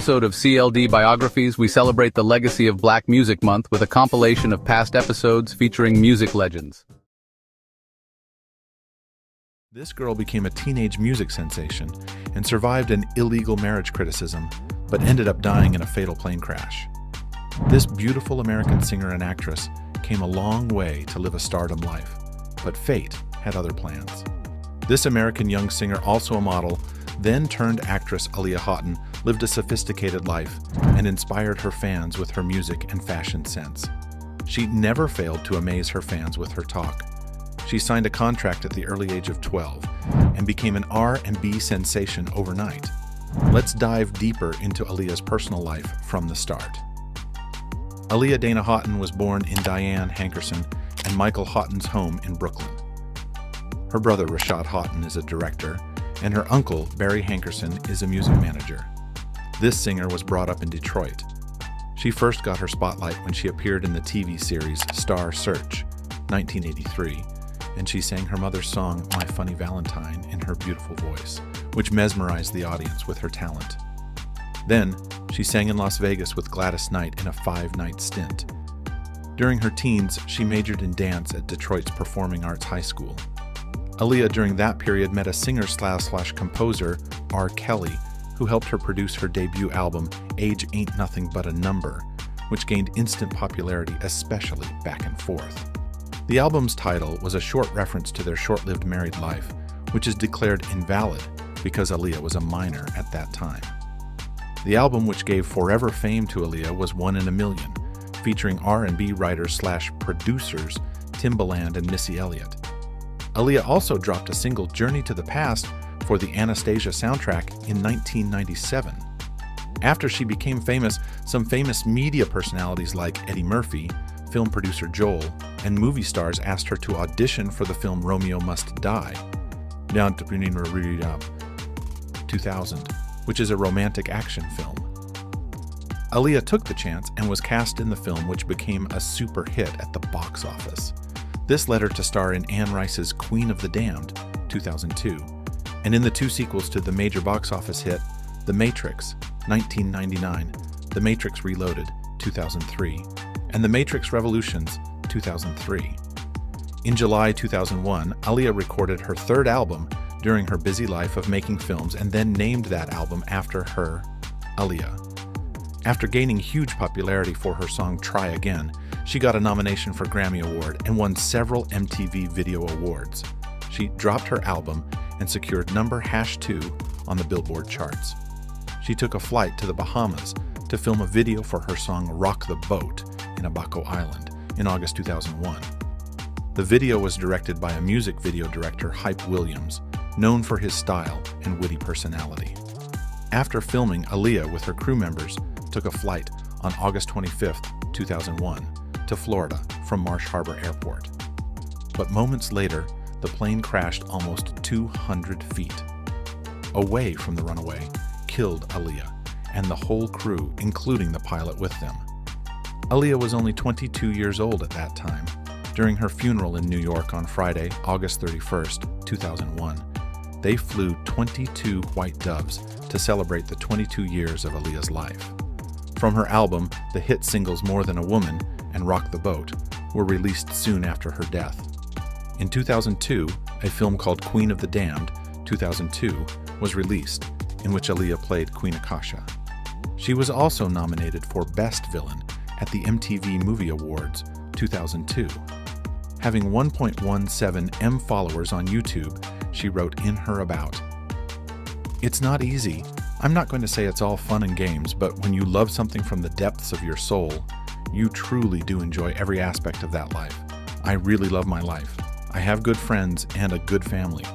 episode of CLD Biographies, we celebrate the legacy of Black Music Month with a compilation of past episodes featuring music legends. This girl became a teenage music sensation and survived an illegal marriage criticism, but ended up dying in a fatal plane crash. This beautiful American singer and actress came a long way to live a stardom life, but fate had other plans. This American young singer, also a model, then turned actress Aaliyah Houghton, lived a sophisticated life and inspired her fans with her music and fashion sense. She never failed to amaze her fans with her talk. She signed a contract at the early age of 12 and became an R&B sensation overnight. Let's dive deeper into Aaliyah's personal life from the start. Aaliyah Dana Houghton was born in Diane Hankerson and Michael Houghton's home in Brooklyn. Her brother Rashad Houghton is a director, and her uncle, Barry Hankerson, is a music manager. This singer was brought up in Detroit. She first got her spotlight when she appeared in the TV series Star Search, 1983, and she sang her mother's song, My Funny Valentine, in her beautiful voice, which mesmerized the audience with her talent. Then, she sang in Las Vegas with Gladys Knight in a 5-night stint. During her teens, she majored in dance at Detroit's Performing Arts High School. Aaliyah during that period met a singer/composer, R. Kelly, who helped her produce her debut album, Age Ain't Nothing But a Number, which gained instant popularity, especially back and forth. The album's title was a short reference to their short-lived married life, which is declared invalid because Aaliyah was a minor at that time. The album, which gave forever fame to Aaliyah, was One in a Million, featuring R&B writers/producers Timbaland and Missy Elliott. Aaliyah also dropped a single, Journey to the Past, for the Anastasia soundtrack in 1997. After she became famous, some famous media personalities like Eddie Murphy, film producer Joel, and movie stars asked her to audition for the film Romeo Must Die, 2000, which is a romantic action film. Aaliyah took the chance and was cast in the film, which became a super hit at the box office. This led her to star in Anne Rice's Queen of the Damned, 2002, and in the two sequels to the major box office hit, The Matrix, 1999, The Matrix Reloaded, 2003, and The Matrix Revolutions, 2003. In July 2001, Aaliyah recorded her third album during her busy life of making films and then named that album after her, Aaliyah. After gaining huge popularity for her song Try Again, she got a nomination for Grammy Award and won several MTV Video Awards. She dropped her album and secured number #2 on the Billboard charts. She took a flight to the Bahamas to film a video for her song Rock the Boat in Abaco Island in August 2001. The video was directed by a music video director, Hype Williams, known for his style and witty personality. After filming, Aaliyah, with her crew members, took a flight on August 25, 2001, to Florida from Marsh Harbor Airport. But moments later, the plane crashed almost 200 feet. Away from the runaway, killed Aaliyah and the whole crew, including the pilot with them. Aaliyah was only 22 years old at that time. During her funeral in New York on Friday, August 31st, 2001, they flew 22 white doves to celebrate the 22 years of Aaliyah's life. From her album, the hit singles More Than a Woman and Rock the Boat were released soon after her death. In 2002, a film called Queen of the Damned, 2002, was released, in which Aaliyah played Queen Akasha. She was also nominated for Best Villain at the MTV Movie Awards, 2002. Having 1.17 M followers on YouTube, she wrote in her about, "It's not easy. I'm not going to say it's all fun and games, but when you love something from the depths of your soul, you truly do enjoy every aspect of that life. I really love my life. I have good friends and a good family.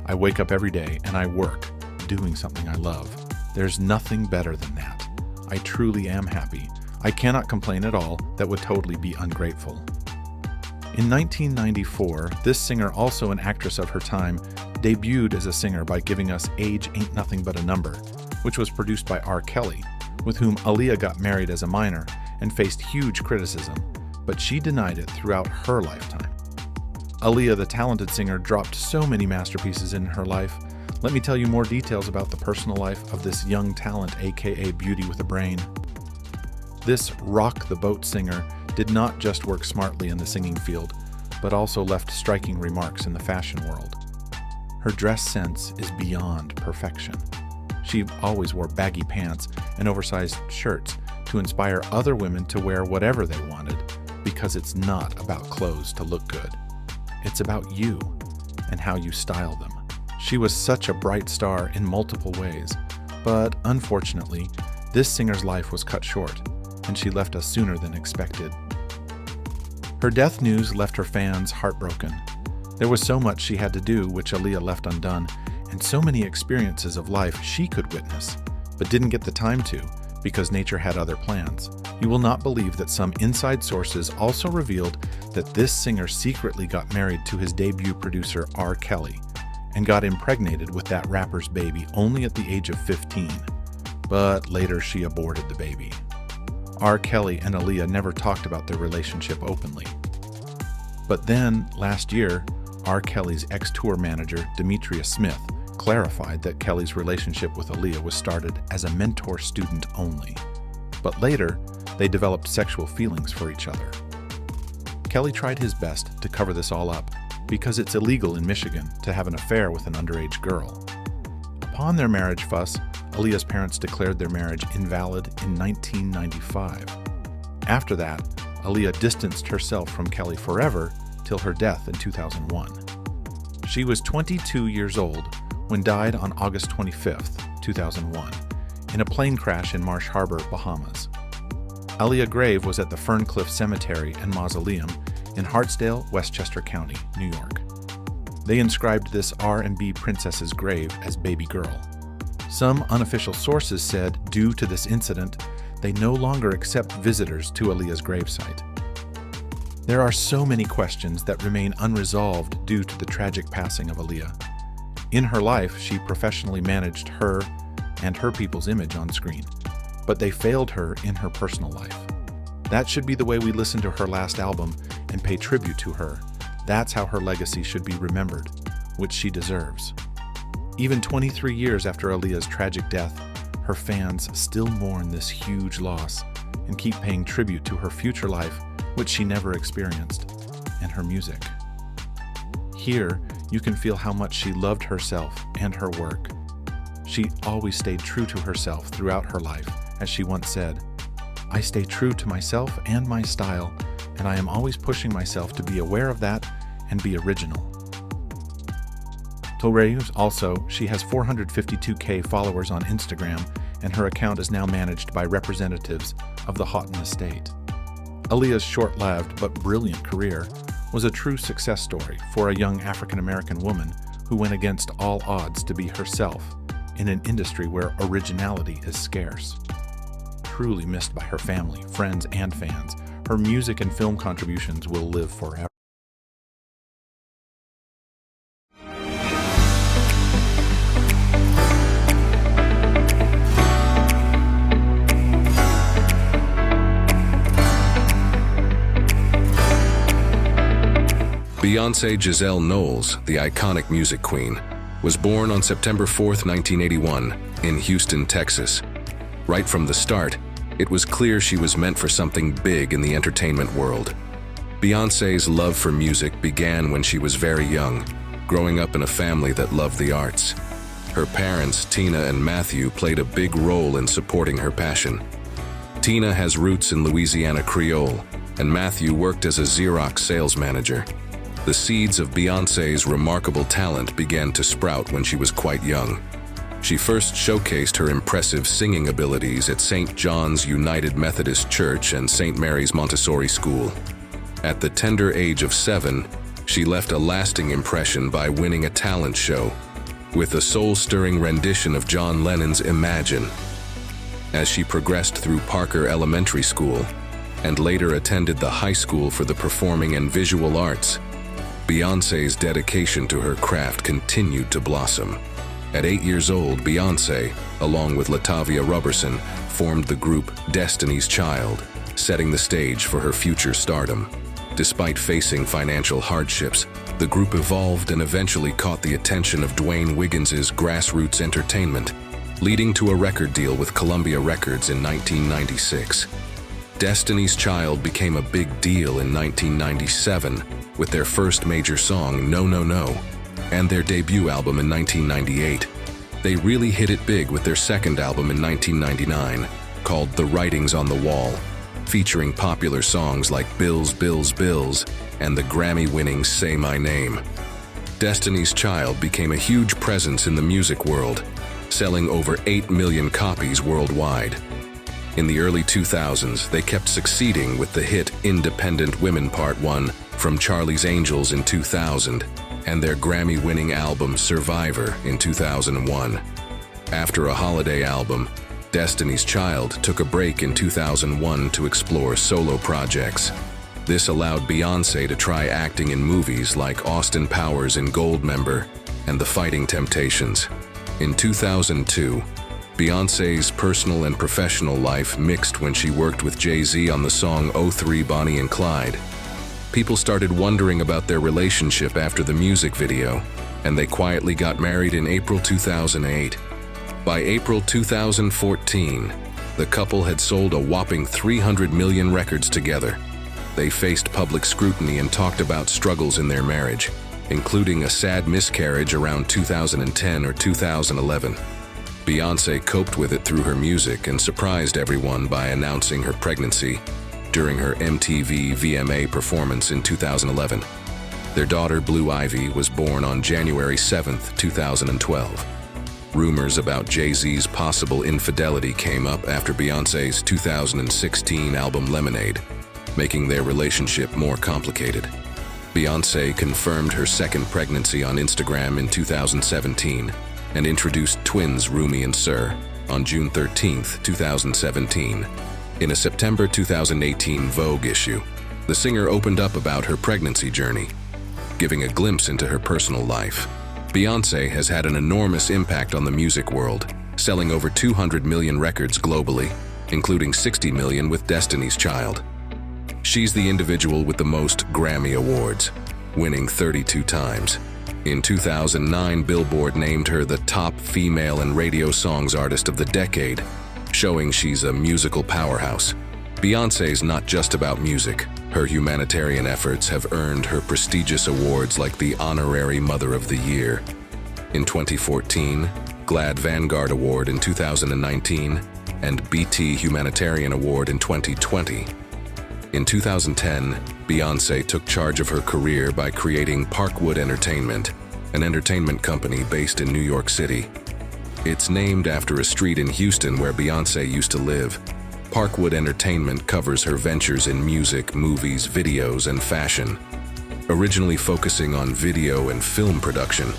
I wake up every day and I work, doing something I love. There's nothing better than that. I truly am happy. I cannot complain at all. That would totally be ungrateful." In 1994, this singer, also an actress of her time, debuted as a singer by giving us Age Ain't Nothing But a Number, which was produced by R. Kelly, with whom Aaliyah got married as a minor and faced huge criticism, but she denied it throughout her lifetime. Aaliyah, the talented singer, dropped so many masterpieces in her life, let me tell you more details about the personal life of this young talent, aka Beauty with a Brain. This rock the boat singer did not just work smartly in the singing field, but also left striking remarks in the fashion world. Her dress sense is beyond perfection. She always wore baggy pants and oversized shirts to inspire other women to wear whatever they wanted, because it's not about clothes to look good. It's about you and how you style them. She was such a bright star in multiple ways, but unfortunately, this singer's life was cut short, and she left us sooner than expected. Her death news left her fans heartbroken. There was so much she had to do which Aaliyah left undone, and so many experiences of life she could witness, but didn't get the time to because nature had other plans. You will not believe that some inside sources also revealed that this singer secretly got married to his debut producer R. Kelly and got impregnated with that rapper's baby only at the age of 15, but later she aborted the baby. R. Kelly and Aaliyah never talked about their relationship openly. But then, last year, R. Kelly's ex-tour manager, Demetria Smith, clarified that Kelly's relationship with Aaliyah was started as a mentor-student only. But later, they developed sexual feelings for each other. Kelly tried his best to cover this all up because it's illegal in Michigan to have an affair with an underage girl. Upon their marriage fuss, Aaliyah's parents declared their marriage invalid in 1995. After that, Aaliyah distanced herself from Kelly forever till her death in 2001. She was 22 years old when died on August 25, 2001, in a plane crash in Marsh Harbor, Bahamas. Aaliyah's grave was at the Ferncliff Cemetery and Mausoleum in Hartsdale, Westchester County, New York. They inscribed this R&B princess's grave as Baby Girl. Some unofficial sources said, due to this incident, they no longer accept visitors to Aaliyah's gravesite. There are so many questions that remain unresolved due to the tragic passing of Aaliyah. In her life, she professionally managed her and her people's image on screen, but they failed her in her personal life. That should be the way we listen to her last album and pay tribute to her. That's how her legacy should be remembered, which she deserves. Even 23 years after Aaliyah's tragic death, her fans still mourn this huge loss and keep paying tribute to her future life, which she never experienced, and her music. Here, you can feel how much she loved herself and her work. She always stayed true to herself throughout her life, as she once said, "I stay true to myself and my style, and I am always pushing myself to be aware of that and be original." Torreus also, she has 452K followers on Instagram, and her account is now managed by representatives of the Houghton estate. Aaliyah's short-lived but brilliant career was a true success story for a young African-American woman who went against all odds to be herself in an industry where originality is scarce. Truly missed by her family, friends, and fans, her music and film contributions will live forever. Beyoncé Giselle Knowles, the iconic music queen, was born on September 4, 1981, in Houston, Texas. Right from the start, it was clear she was meant for something big in the entertainment world. Beyoncé's love for music began when she was very young, growing up in a family that loved the arts. Her parents, Tina and Matthew, played a big role in supporting her passion. Tina has roots in Louisiana Creole, and Matthew worked as a Xerox sales manager. The seeds of Beyoncé's remarkable talent began to sprout when she was quite young. She first showcased her impressive singing abilities at St. John's United Methodist Church and St. Mary's Montessori School. At the tender age of 7, she left a lasting impression by winning a talent show with a soul-stirring rendition of John Lennon's Imagine. As she progressed through Parker Elementary School and later attended the High School for the Performing and Visual Arts, Beyoncé's dedication to her craft continued to blossom. At 8 years old, Beyoncé, along with Latavia Roberson, formed the group Destiny's Child, setting the stage for her future stardom. Despite facing financial hardships, The group evolved and eventually caught the attention of Dwayne Wiggins's Grassroots Entertainment, leading to a record deal with Columbia Records in 1996. Destiny's Child became a big deal in 1997 with their first major song, No No No, and their debut album in 1998. They really hit it big with their second album in 1999, called The Writings on the Wall, featuring popular songs like Bills, Bills, Bills and the Grammy-winning Say My Name. Destiny's Child became a huge presence in the music world, selling over 8 million copies worldwide. In the early 2000s, they kept succeeding with the hit Independent Women Part 1 from Charlie's Angels in 2000 and their Grammy-winning album Survivor in 2001. After a holiday album, Destiny's Child took a break in 2001 to explore solo projects. This allowed Beyoncé to try acting in movies like Austin Powers in Goldmember and The Fighting Temptations. In 2002, Beyoncé's personal and professional life mixed when she worked with Jay-Z on the song '03 Bonnie and Clyde. People started wondering about their relationship after the music video, and they quietly got married in April 2008. By April 2014, the couple had sold a whopping 300 million records together. They faced public scrutiny and talked about struggles in their marriage, including a sad miscarriage around 2010 or 2011. Beyoncé coped with it through her music and surprised everyone by announcing her pregnancy during her MTV VMA performance in 2011. Their daughter, Blue Ivy, was born on January 7, 2012. Rumors about Jay-Z's possible infidelity came up after Beyoncé's 2016 album Lemonade, making their relationship more complicated. Beyoncé confirmed her second pregnancy on Instagram in 2017 and introduced twins Rumi and Sir on June 13, 2017. In a September 2018 Vogue issue, the singer opened up about her pregnancy journey, giving a glimpse into her personal life. Beyoncé has had an enormous impact on the music world, selling over 200 million records globally, including 60 million with Destiny's Child. She's the individual with the most Grammy Awards, winning 32 times. In 2009, Billboard named her the top female and radio songs artist of the decade, showing she's a musical powerhouse. Beyoncé's not just about music. Her humanitarian efforts have earned her prestigious awards like the Honorary Mother of the Year in 2014, GLAAD Vanguard Award in 2019, and BT Humanitarian Award in 2020. In 2010, Beyoncé took charge of her career by creating Parkwood Entertainment, an entertainment company based in New York City. It's named after a street in Houston where Beyoncé used to live. Parkwood Entertainment covers her ventures in music, movies, videos, and fashion. Originally focusing on video and film production,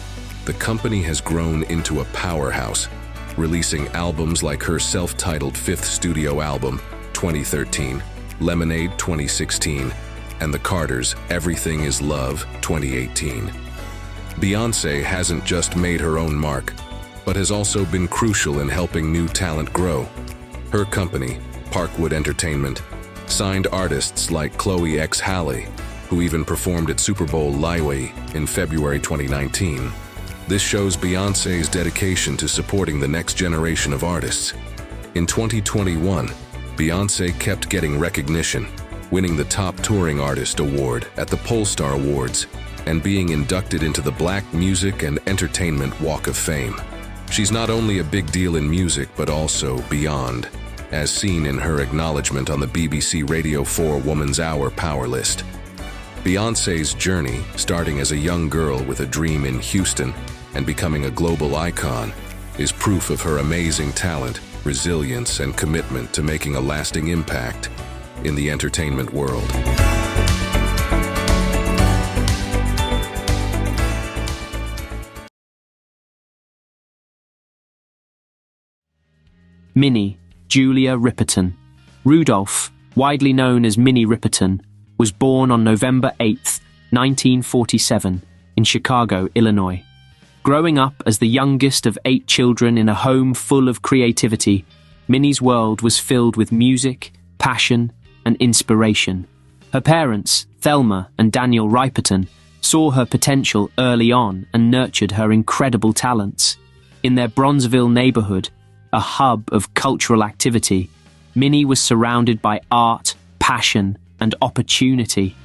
the company has grown into a powerhouse, releasing albums like her self-titled fifth studio album, 2013, Lemonade 2016, and The Carters' Everything Is Love 2018. Beyoncé hasn't just made her own mark, but has also been crucial in helping new talent grow. Her company, Parkwood Entertainment, signed artists like Chloe X Halle, who even performed at Super Bowl Live in February 2019. This shows Beyoncé's dedication to supporting the next generation of artists. In 2021, Beyoncé kept getting recognition, winning the Top Touring Artist Award at the Pollstar Awards and being inducted into the Black Music and Entertainment Walk of Fame. She's not only a big deal in music, but also beyond, as seen in her acknowledgement on the BBC Radio 4 Woman's Hour Power List. Beyoncé's journey, starting as a young girl with a dream in Houston and becoming a global icon, is proof of her amazing talent, resilience, and commitment to making a lasting impact in the entertainment world. Minnie Julia Ripperton. Rudolph, widely known as Minnie Ripperton, was born on November 8, 1947, in Chicago, Illinois. Growing up as the youngest of 8 children in a home full of creativity, Minnie's world was filled with music, passion, and inspiration. Her parents, Thelma and Daniel Ripperton, saw her potential early on and nurtured her incredible talents. In their Bronzeville neighborhood, a hub of cultural activity, Minnie was surrounded by art, passion, and opportunity.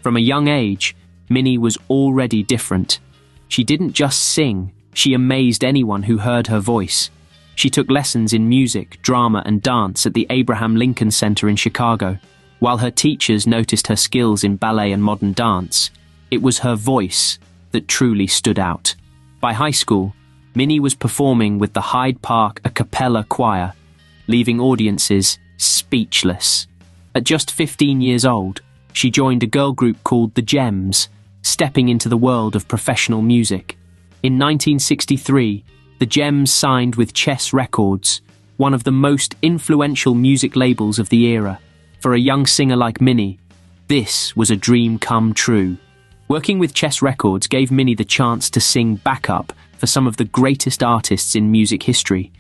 From a young age, Minnie was already different. She didn't just sing, she amazed anyone who heard her voice. She took lessons in music, drama, and dance at the Abraham Lincoln Center in Chicago. While her teachers noticed her skills in ballet and modern dance, it was her voice that truly stood out. By high school, Minnie was performing with the Hyde Park a cappella choir, leaving audiences speechless. At just 15 years old, she joined a girl group called the Gems, stepping into the world of professional music. In 1963, the Gems signed with Chess Records, one of the most influential music labels of the era. For a young singer like Minnie, this was a dream come true. Working with Chess Records gave Minnie the chance to sing backup for some of the greatest artists in music history,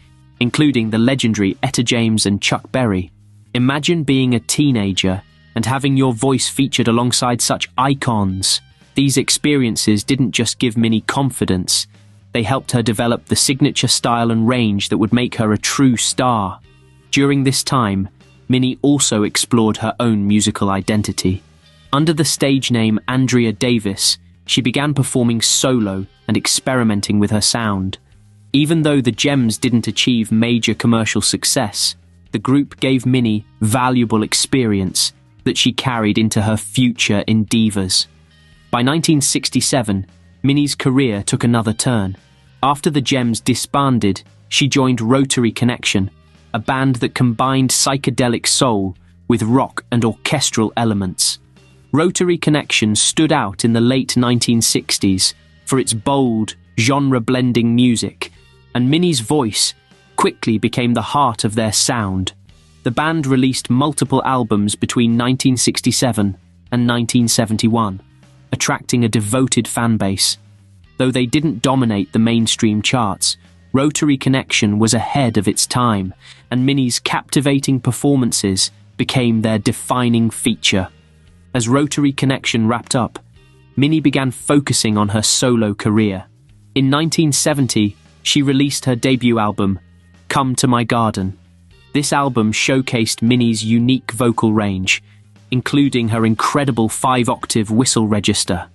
including the legendary Etta James and Chuck Berry. Imagine being a teenager and having your voice featured alongside such icons. These experiences didn't just give Minnie confidence, they helped her develop the signature style and range that would make her a true star. During this time, Minnie also explored her own musical identity. Under the stage name Andrea Davis, she began performing solo and experimenting with her sound. Even though the Gems didn't achieve major commercial success, the group gave Minnie valuable experience that she carried into her future endeavors. By 1967, Minnie's career took another turn. After the Gems disbanded, she joined Rotary Connection, a band that combined psychedelic soul with rock and orchestral elements. Rotary Connection stood out in the late 1960s for its bold, genre-blending music, and Minnie's voice quickly became the heart of their sound. The band released multiple albums between 1967 and 1971, attracting a devoted fan base. Though they didn't dominate the mainstream charts, Rotary Connection was ahead of its time, and Minnie's captivating performances became their defining feature. As Rotary Connection wrapped up, Minnie began focusing on her solo career. In 1970, she released her debut album, Come to My Garden. This album showcased Minnie's unique vocal range, including her incredible 5-octave whistle register.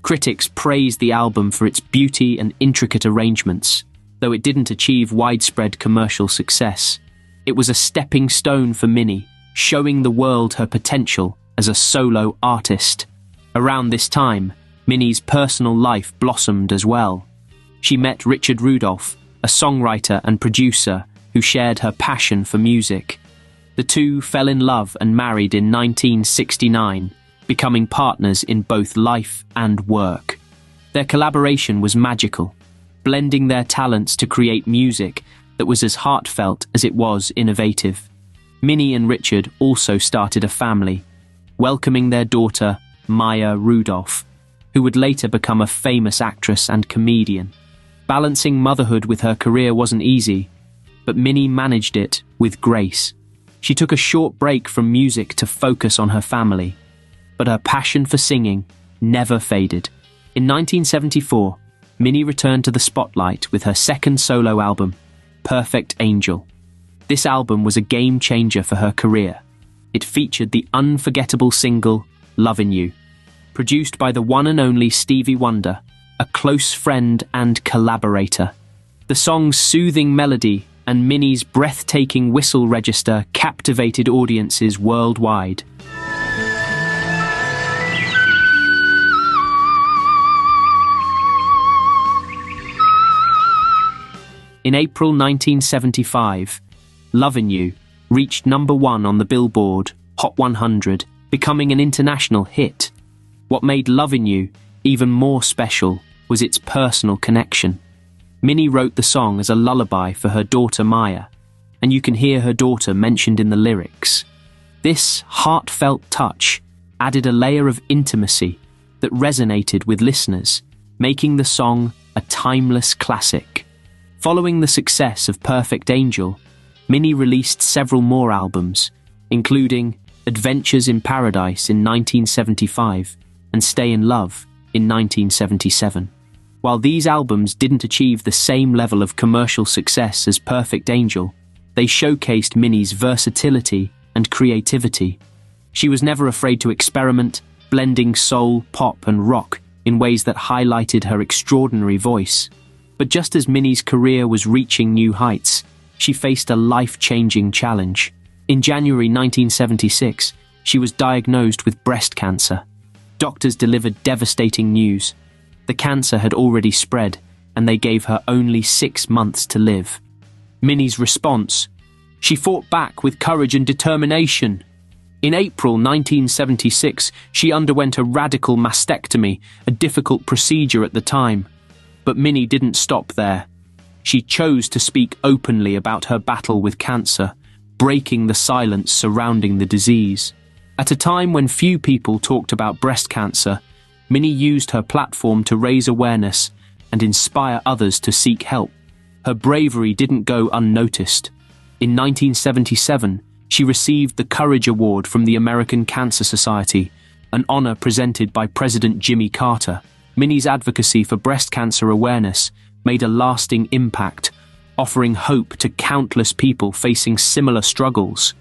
Critics praised the album for its beauty and intricate arrangements. Though it didn't achieve widespread commercial success, it was a stepping stone for Minnie, showing the world her potential as a solo artist. Around this time, Minnie's personal life blossomed as well. She met Richard Rudolph, a songwriter and producer who shared her passion for music. The two fell in love and married in 1969, becoming partners in both life and work. Their collaboration was magical, blending their talents to create music that was as heartfelt as it was innovative. Minnie and Richard also started a family, welcoming their daughter, Maya Rudolph, who would later become a famous actress and comedian. Balancing motherhood with her career wasn't easy, but Minnie managed it with grace. She took a short break from music to focus on her family, but her passion for singing never faded. In 1974, Minnie returned to the spotlight with her second solo album, Perfect Angel. This album was a game changer for her career. It featured the unforgettable single, Lovin' You, produced by the one and only Stevie Wonder, a close friend and collaborator. The song's soothing melody and Minnie's breathtaking whistle register captivated audiences worldwide. In April 1975, Lovin' You reached #1 on the Billboard Hot 100, becoming an international hit. What made Lovin' You even more special was its personal connection. Minnie wrote the song as a lullaby for her daughter Maya, and you can hear her daughter mentioned in the lyrics. This heartfelt touch added a layer of intimacy that resonated with listeners, making the song a timeless classic. Following the success of Perfect Angel, Minnie released several more albums, including Adventures in Paradise in 1975 and Stay in Love in 1977. While these albums didn't achieve the same level of commercial success as Perfect Angel, they showcased Minnie's versatility and creativity. She was never afraid to experiment, blending soul, pop, and rock in ways that highlighted her extraordinary voice. But just as Minnie's career was reaching new heights, she faced a life-changing challenge. In January 1976, she was diagnosed with breast cancer. Doctors delivered devastating news. The cancer had already spread, and they gave her only 6 months to live. Minnie's response: she fought back with courage and determination. In April 1976, she underwent a radical mastectomy, a difficult procedure at the time. But Minnie didn't stop there. She chose to speak openly about her battle with cancer, breaking the silence surrounding the disease. At a time when few people talked about breast cancer, Minnie used her platform to raise awareness and inspire others to seek help. Her bravery didn't go unnoticed. In 1977, she received the Courage Award from the American Cancer Society, an honor presented by President Jimmy Carter. Minnie's advocacy for breast cancer awareness made a lasting impact, offering hope to countless people facing similar struggles.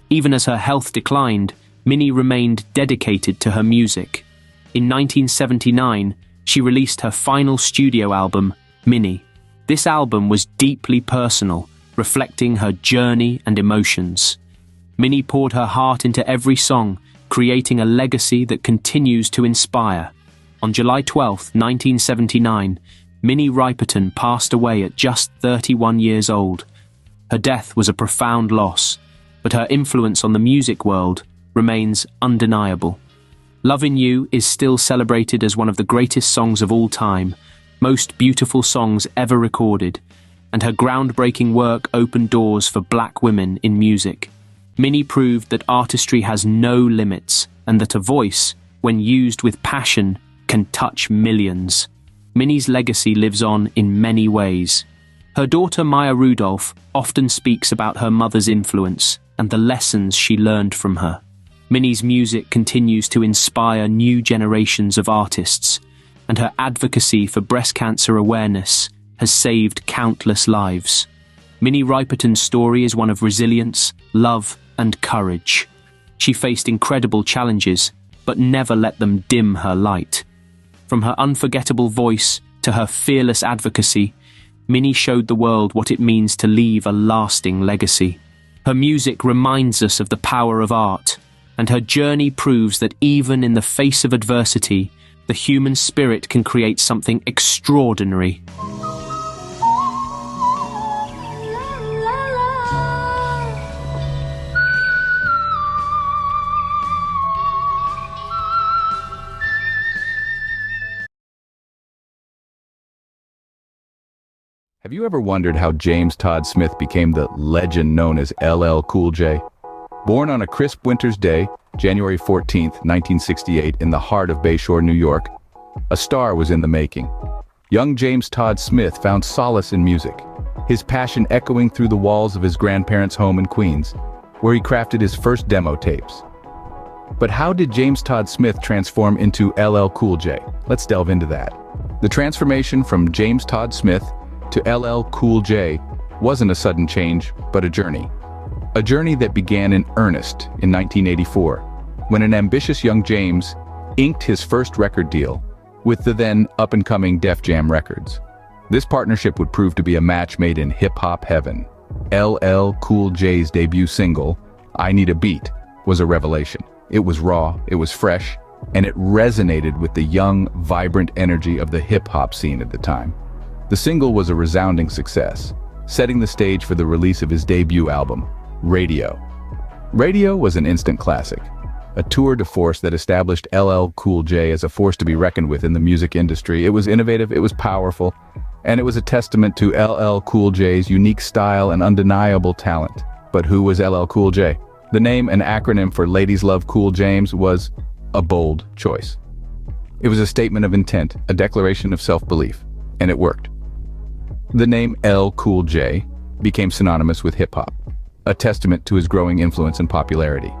Even as her health declined, Minnie remained dedicated to her music. In 1979, she released her final studio album, Minnie. This album was deeply personal, reflecting her journey and emotions. Minnie poured her heart into every song, creating a legacy that continues to inspire. On July 12, 1979, Minnie Riperton passed away at just 31 years old. Her death was a profound loss, but her influence on the music world remains undeniable. Lovin' You is still celebrated as one of the greatest songs of all time, most beautiful songs ever recorded, and her groundbreaking work opened doors for Black women in music. Minnie proved that artistry has no limits, and that a voice, when used with passion, can touch millions. Minnie's legacy lives on in many ways. Her daughter Maya Rudolph often speaks about her mother's influence and the lessons she learned from her. Minnie's music continues to inspire new generations of artists, and her advocacy for breast cancer awareness has saved countless lives. Minnie Riperton's story is one of resilience, love, and courage. She faced incredible challenges, but never let them dim her light. From her unforgettable voice to her fearless advocacy, Minnie showed the world what it means to leave a lasting legacy. Her music reminds us of the power of art, and her journey proves that even in the face of adversity, the human spirit can create something extraordinary. Have you ever wondered how James Todd Smith became the legend known as LL Cool J? Born on a crisp winter's day, January 14, 1968, in the heart of Bayshore, New York, a star was in the making. Young James Todd Smith found solace in music, his passion echoing through the walls of his grandparents' home in Queens, where he crafted his first demo tapes. But how did James Todd Smith transform into LL Cool J? Let's delve into that. The transformation from James Todd Smith to LL Cool J wasn't a sudden change, but a journey. A journey that began in earnest in 1984, when an ambitious young James inked his first record deal with the then up-and-coming Def Jam Records. This partnership would prove to be a match made in hip-hop heaven. LL Cool J's debut single, I Need a Beat, was a revelation. It was raw, it was fresh, and it resonated with the young, vibrant energy of the hip-hop scene at the time. The single was a resounding success, setting the stage for the release of his debut album, Radio. Radio was an instant classic, a tour de force that established LL Cool J as a force to be reckoned with in the music industry. It was innovative, it was powerful, and it was a testament to LL Cool J's unique style and undeniable talent. But who was LL Cool J? The name, an acronym for Ladies Love Cool James, was a bold choice. It was a statement of intent, a declaration of self-belief, and it worked. The name L. Cool J became synonymous with hip-hop, a testament to his growing influence and popularity.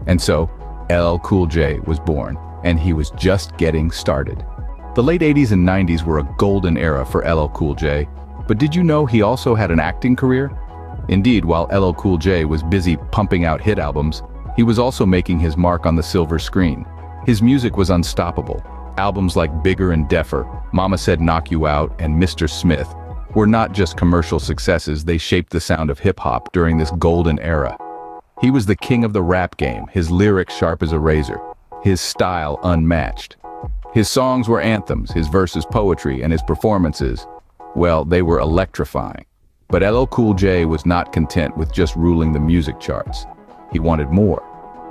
And so, LL Cool J was born, and he was just getting started. The late 80s and 90s were a golden era for LL Cool J, but did you know he also had an acting career? Indeed, while LL Cool J was busy pumping out hit albums, he was also making his mark on the silver screen. His music was unstoppable. Albums like Bigger and Deffer, Mama Said Knock You Out, and Mr. Smith were not just commercial successes, they shaped the sound of hip-hop during this golden era. He was the king of the rap game, his lyrics sharp as a razor, his style unmatched. His songs were anthems, his verses poetry, and his performances, well, they were electrifying. But LL Cool J was not content with just ruling the music charts. He wanted more.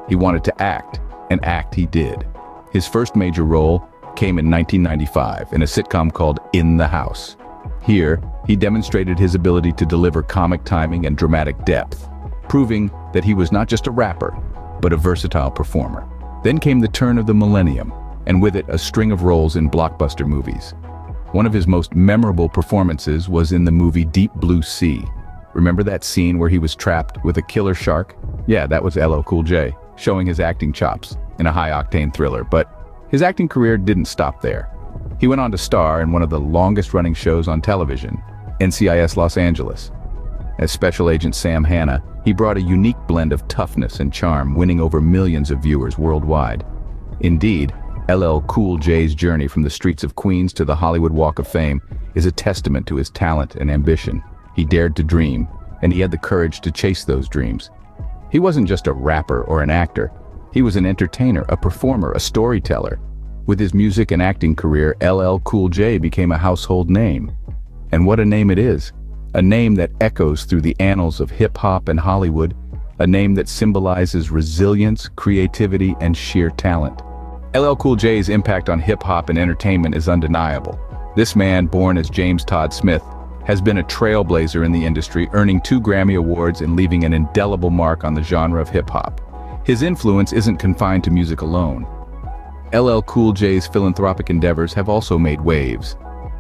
He wanted to act, and act he did. His first major role came in 1995 in a sitcom called In the House. Here, he demonstrated his ability to deliver comic timing and dramatic depth, proving that he was not just a rapper, but a versatile performer. Then came the turn of the millennium, and with it a string of roles in blockbuster movies. One of his most memorable performances was in the movie Deep Blue Sea. Remember that scene where he was trapped with a killer shark? Yeah, that was LL Cool J, showing his acting chops in a high-octane thriller, but his acting career didn't stop there. He went on to star in one of the longest-running shows on television, NCIS Los Angeles. As Special Agent Sam Hanna, he brought a unique blend of toughness and charm, winning over millions of viewers worldwide. Indeed, LL Cool J's journey from the streets of Queens to the Hollywood Walk of Fame is a testament to his talent and ambition. He dared to dream, and he had the courage to chase those dreams. He wasn't just a rapper or an actor. He was an entertainer, a performer, a storyteller. With his music and acting career, LL Cool J became a household name. And what a name it is. A name that echoes through the annals of hip-hop and Hollywood, a name that symbolizes resilience, creativity, and sheer talent. LL Cool J's impact on hip-hop and entertainment is undeniable. This man, born as James Todd Smith, has been a trailblazer in the industry, earning 2 Grammy Awards and leaving an indelible mark on the genre of hip-hop. His influence isn't confined to music alone. LL Cool J's philanthropic endeavors have also made waves.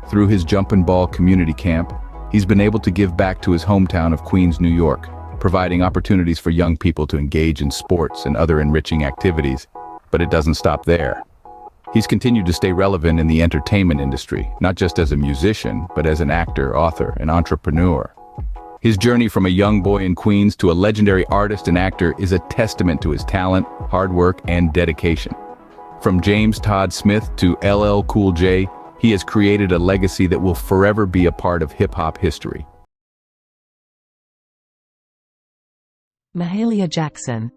Through his Jumpin' Ball community camp, he's been able to give back to his hometown of Queens, New York, providing opportunities for young people to engage in sports and other enriching activities. But it doesn't stop there. He's continued to stay relevant in the entertainment industry, not just as a musician, but as an actor, author, and entrepreneur. His journey from a young boy in Queens to a legendary artist and actor is a testament to his talent, hard work, and dedication. From James Todd Smith to LL Cool J, he has created a legacy that will forever be a part of hip-hop history. Mahalia Jackson.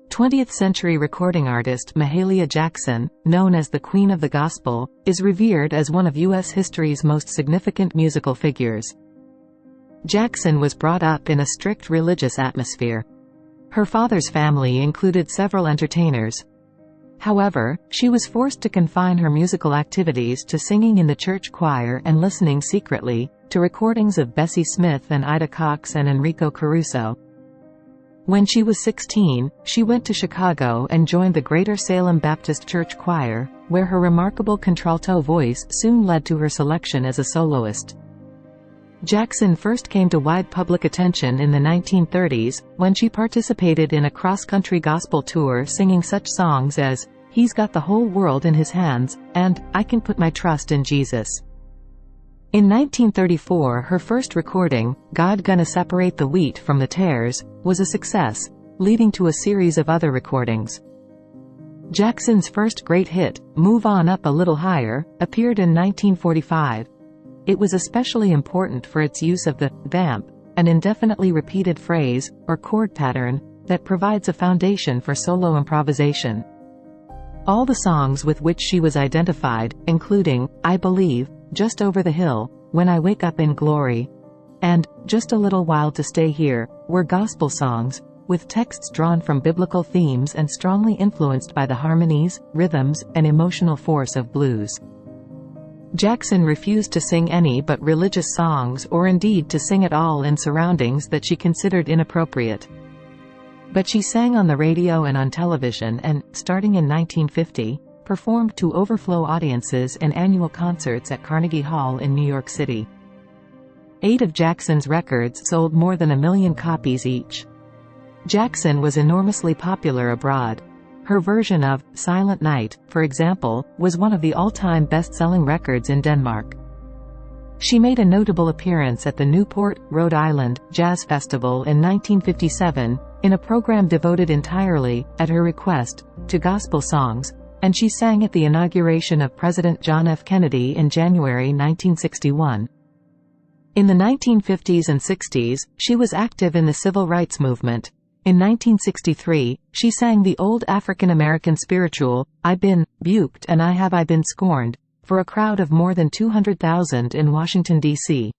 20th century recording artist Mahalia Jackson, known as the Queen of the Gospel, is revered as one of U.S. history's most significant musical figures. Jackson was brought up in a strict religious atmosphere. Her father's family included several entertainers. However, she was forced to confine her musical activities to singing in the church choir and listening secretly to recordings of Bessie Smith and Ida Cox and Enrico Caruso. When she was 16, she went to Chicago and joined the Greater Salem Baptist Church Choir, where her remarkable contralto voice soon led to her selection as a soloist. Jackson first came to wide public attention in the 1930s, when she participated in a cross-country gospel tour singing such songs as, "He's Got the Whole World in His Hands," and "I Can Put My Trust in Jesus." In 1934, her first recording, "God Gonna Separate the Wheat from the Tares," was a success, leading to a series of other recordings. Jackson's first great hit, "Move On Up a Little Higher," appeared in 1945. It was especially important for its use of the vamp, an indefinitely repeated phrase, or chord pattern, that provides a foundation for solo improvisation. All the songs with which she was identified, including "I Believe," "Just Over the Hill," "When I Wake Up in Glory," and "Just a Little While to Stay Here," were gospel songs, with texts drawn from biblical themes and strongly influenced by the harmonies, rhythms, and emotional force of blues. Jackson refused to sing any but religious songs or indeed to sing at all in surroundings that she considered inappropriate. But she sang on the radio and on television and, starting in 1950, performed to overflow audiences in annual concerts at Carnegie Hall in New York City. 8 of Jackson's records sold more than 1 million copies each. Jackson was enormously popular abroad. Her version of Silent Night, for example, was one of the all-time best-selling records in Denmark. She made a notable appearance at the Newport, Rhode Island, Jazz Festival in 1957, in a program devoted entirely, at her request, to gospel songs, and she sang at the inauguration of President John F. Kennedy in January 1961. In the 1950s and 60s, she was active in the civil rights movement. In 1963, she sang the old African-American spiritual, "I've been buked and I been scorned," for a crowd of more than 200,000 in Washington, D.C.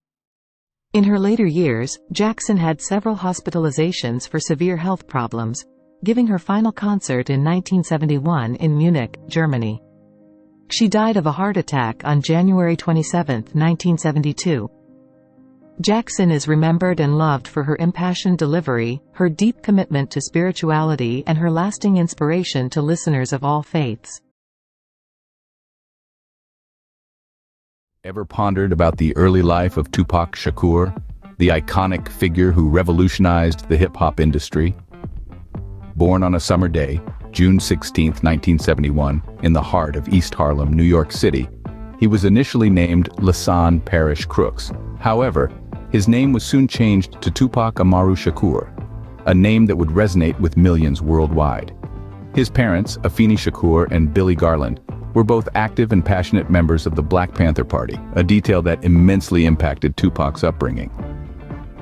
In her later years, Jackson had several hospitalizations for severe health problems, giving her final concert in 1971 in Munich, Germany. She died of a heart attack on January 27, 1972. Jackson is remembered and loved for her impassioned delivery, her deep commitment to spirituality, and her lasting inspiration to listeners of all faiths. Ever pondered about the early life of Tupac Shakur, the iconic figure who revolutionized the hip-hop industry? Born on a summer day, June 16, 1971, in the heart of East Harlem, New York City, he was initially named Lasan Parrish Crooks. However, his name was soon changed to Tupac Amaru Shakur, a name that would resonate with millions worldwide. His parents, Afeni Shakur and Billy Garland, were both active and passionate members of the Black Panther Party, a detail that immensely impacted Tupac's upbringing.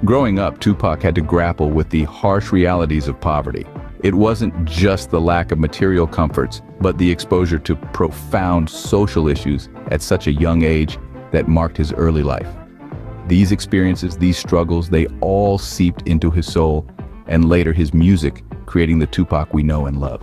Growing up, Tupac had to grapple with the harsh realities of poverty. It wasn't just the lack of material comforts, but the exposure to profound social issues at such a young age that marked his early life. These experiences, these struggles, they all seeped into his soul, and later his music, creating the Tupac we know and love.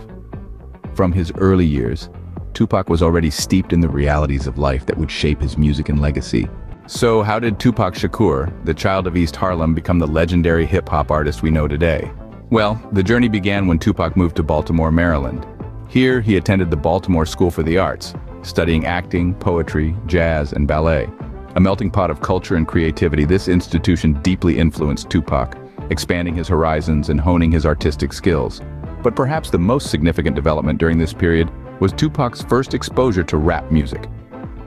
From his early years, Tupac was already steeped in the realities of life that would shape his music and legacy. So how did Tupac Shakur, the child of East Harlem, become the legendary hip-hop artist we know today? Well, the journey began when Tupac moved to Baltimore, Maryland. Here, he attended the Baltimore School for the Arts, studying acting, poetry, jazz, and ballet. A melting pot of culture and creativity, this institution deeply influenced Tupac, expanding his horizons and honing his artistic skills. But perhaps the most significant development during this period was Tupac's first exposure to rap music.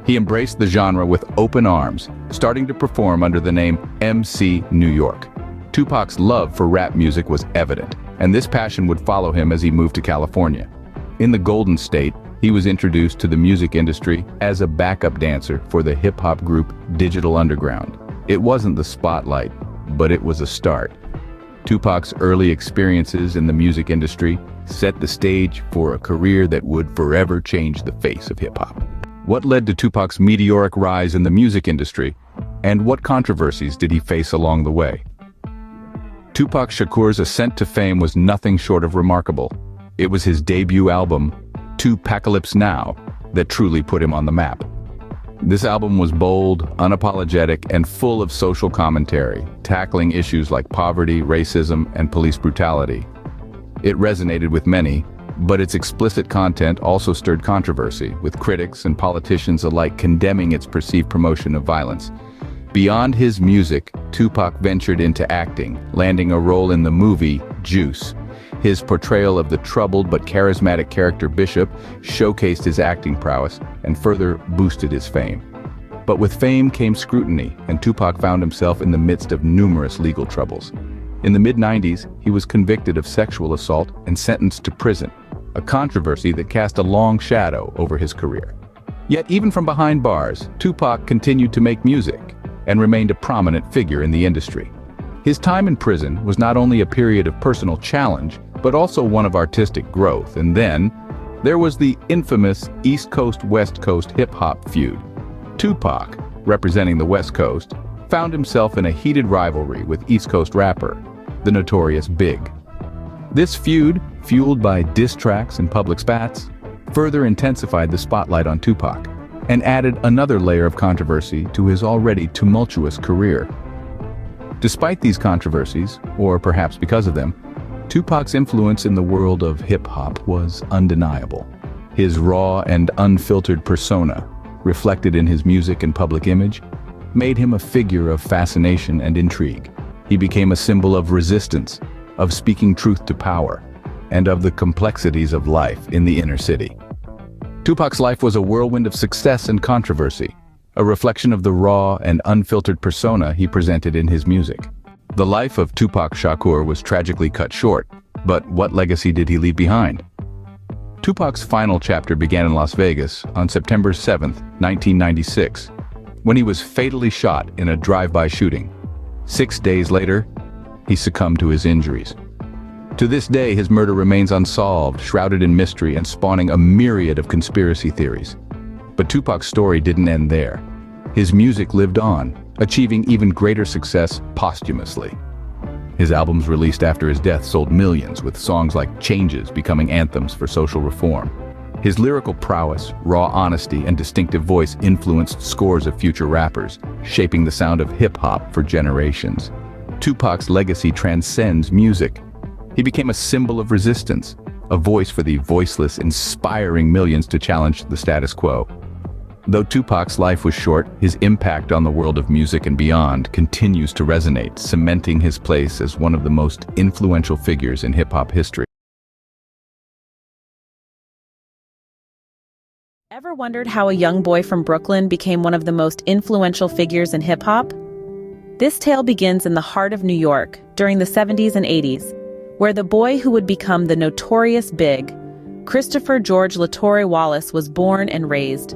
He embraced the genre with open arms, starting to perform under the name MC New York. Tupac's love for rap music was evident, and this passion would follow him as he moved to California. In the Golden State, he was introduced to the music industry as a backup dancer for the hip-hop group Digital Underground. It wasn't the spotlight, but it was a start. Tupac's early experiences in the music industry set the stage for a career that would forever change the face of hip-hop. What led to Tupac's meteoric rise in the music industry, and what controversies did he face along the way? Tupac Shakur's ascent to fame was nothing short of remarkable. It was his debut album, Tupacalypse Now, that truly put him on the map. This album was bold, unapologetic, and full of social commentary, tackling issues like poverty, racism, and police brutality. It resonated with many, but its explicit content also stirred controversy, with critics and politicians alike condemning its perceived promotion of violence. Beyond his music, Tupac ventured into acting, landing a role in the movie Juice. His portrayal of the troubled but charismatic character Bishop showcased his acting prowess and further boosted his fame. But with fame came scrutiny, and Tupac found himself in the midst of numerous legal troubles. In the mid-90s, he was convicted of sexual assault and sentenced to prison, a controversy that cast a long shadow over his career. Yet even from behind bars, Tupac continued to make music and remained a prominent figure in the industry. His time in prison was not only a period of personal challenge, but also one of artistic growth. And then, there was the infamous East Coast-West Coast hip-hop feud. Tupac, representing the West Coast, found himself in a heated rivalry with East Coast rapper, the notorious Big. This feud, fueled by diss tracks and public spats, further intensified the spotlight on Tupac and added another layer of controversy to his already tumultuous career. Despite these controversies, or perhaps because of them, Tupac's influence in the world of hip-hop was undeniable. His raw and unfiltered persona, reflected in his music and public image, made him a figure of fascination and intrigue. He became a symbol of resistance, of speaking truth to power, and of the complexities of life in the inner city. Tupac's life was a whirlwind of success and controversy, a reflection of the raw and unfiltered persona he presented in his music. The life of Tupac Shakur was tragically cut short, but what legacy did he leave behind? Tupac's final chapter began in Las Vegas on September 7, 1996, when he was fatally shot in a drive-by shooting. 6 days later, he succumbed to his injuries. To this day, his murder remains unsolved, shrouded in mystery and spawning a myriad of conspiracy theories. But Tupac's story didn't end there. His music lived on, achieving even greater success posthumously. His albums released after his death sold millions, with songs like Changes becoming anthems for social reform. His lyrical prowess, raw honesty, and distinctive voice influenced scores of future rappers, shaping the sound of hip-hop for generations. Tupac's legacy transcends music. He became a symbol of resistance, a voice for the voiceless, inspiring millions to challenge the status quo. Though Tupac's life was short, his impact on the world of music and beyond continues to resonate, cementing his place as one of the most influential figures in hip-hop history. Ever wondered how a young boy from Brooklyn became one of the most influential figures in hip-hop? This tale begins in the heart of New York, during the 70s and 80s, where the boy who would become the notorious Big, Christopher George LaTorre Wallace, was born and raised.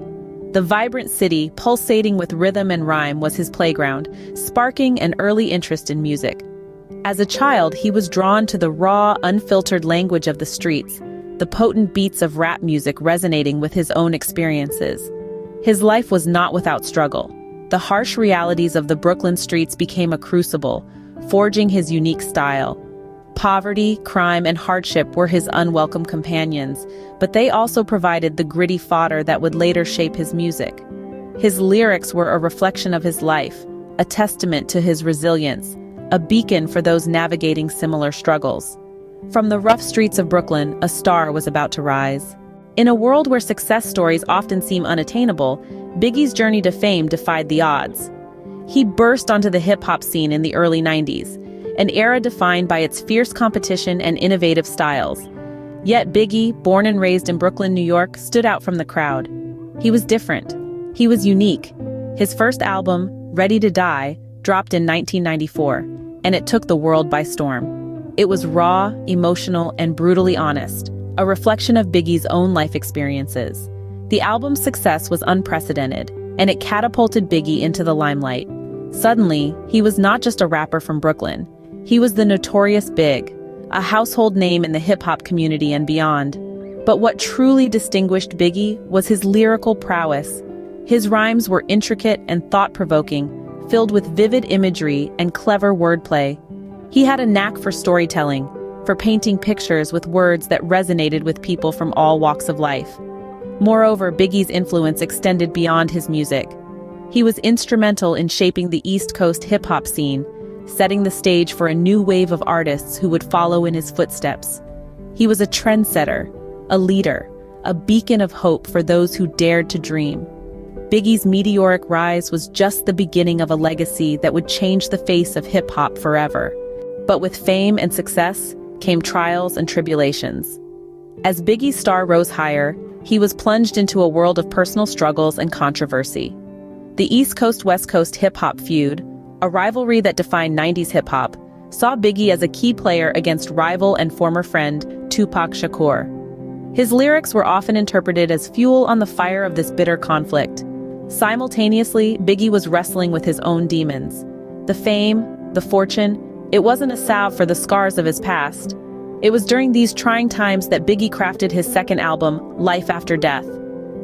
The vibrant city, pulsating with rhythm and rhyme, was his playground, sparking an early interest in music. As a child, he was drawn to the raw, unfiltered language of the streets, the potent beats of rap music resonating with his own experiences. His life was not without struggle. The harsh realities of the Brooklyn streets became a crucible, forging his unique style. Poverty, crime, and hardship were his unwelcome companions, but they also provided the gritty fodder that would later shape his music. His lyrics were a reflection of his life, a testament to his resilience, a beacon for those navigating similar struggles. From the rough streets of Brooklyn, a star was about to rise. In a world where success stories often seem unattainable, Biggie's journey to fame defied the odds. He burst onto the hip-hop scene in the early 90s, an era defined by its fierce competition and innovative styles. Yet Biggie, born and raised in Brooklyn, New York, stood out from the crowd. He was different. He was unique. His first album, Ready to Die, dropped in 1994, and it took the world by storm. It was raw, emotional, and brutally honest, a reflection of Biggie's own life experiences. The album's success was unprecedented, and it catapulted Biggie into the limelight. Suddenly, he was not just a rapper from Brooklyn. He was the notorious Big, a household name in the hip-hop community and beyond. But what truly distinguished Biggie was his lyrical prowess. His rhymes were intricate and thought-provoking, filled with vivid imagery and clever wordplay. He had a knack for storytelling, for painting pictures with words that resonated with people from all walks of life. Moreover, Biggie's influence extended beyond his music. He was instrumental in shaping the East Coast hip-hop scene, setting the stage for a new wave of artists who would follow in his footsteps. He was a trendsetter, a leader, a beacon of hope for those who dared to dream. Biggie's meteoric rise was just the beginning of a legacy that would change the face of hip-hop forever. But with fame and success came trials and tribulations. As Biggie's star rose higher, he was plunged into a world of personal struggles and controversy. The East Coast-West Coast hip-hop feud, a rivalry that defined 90s hip-hop, saw Biggie as a key player against rival and former friend Tupac Shakur. His lyrics were often interpreted as fuel on the fire of this bitter conflict. Simultaneously, Biggie was wrestling with his own demons. The fame, the fortune, it wasn't a salve for the scars of his past. It was during these trying times that Biggie crafted his second album, Life After Death.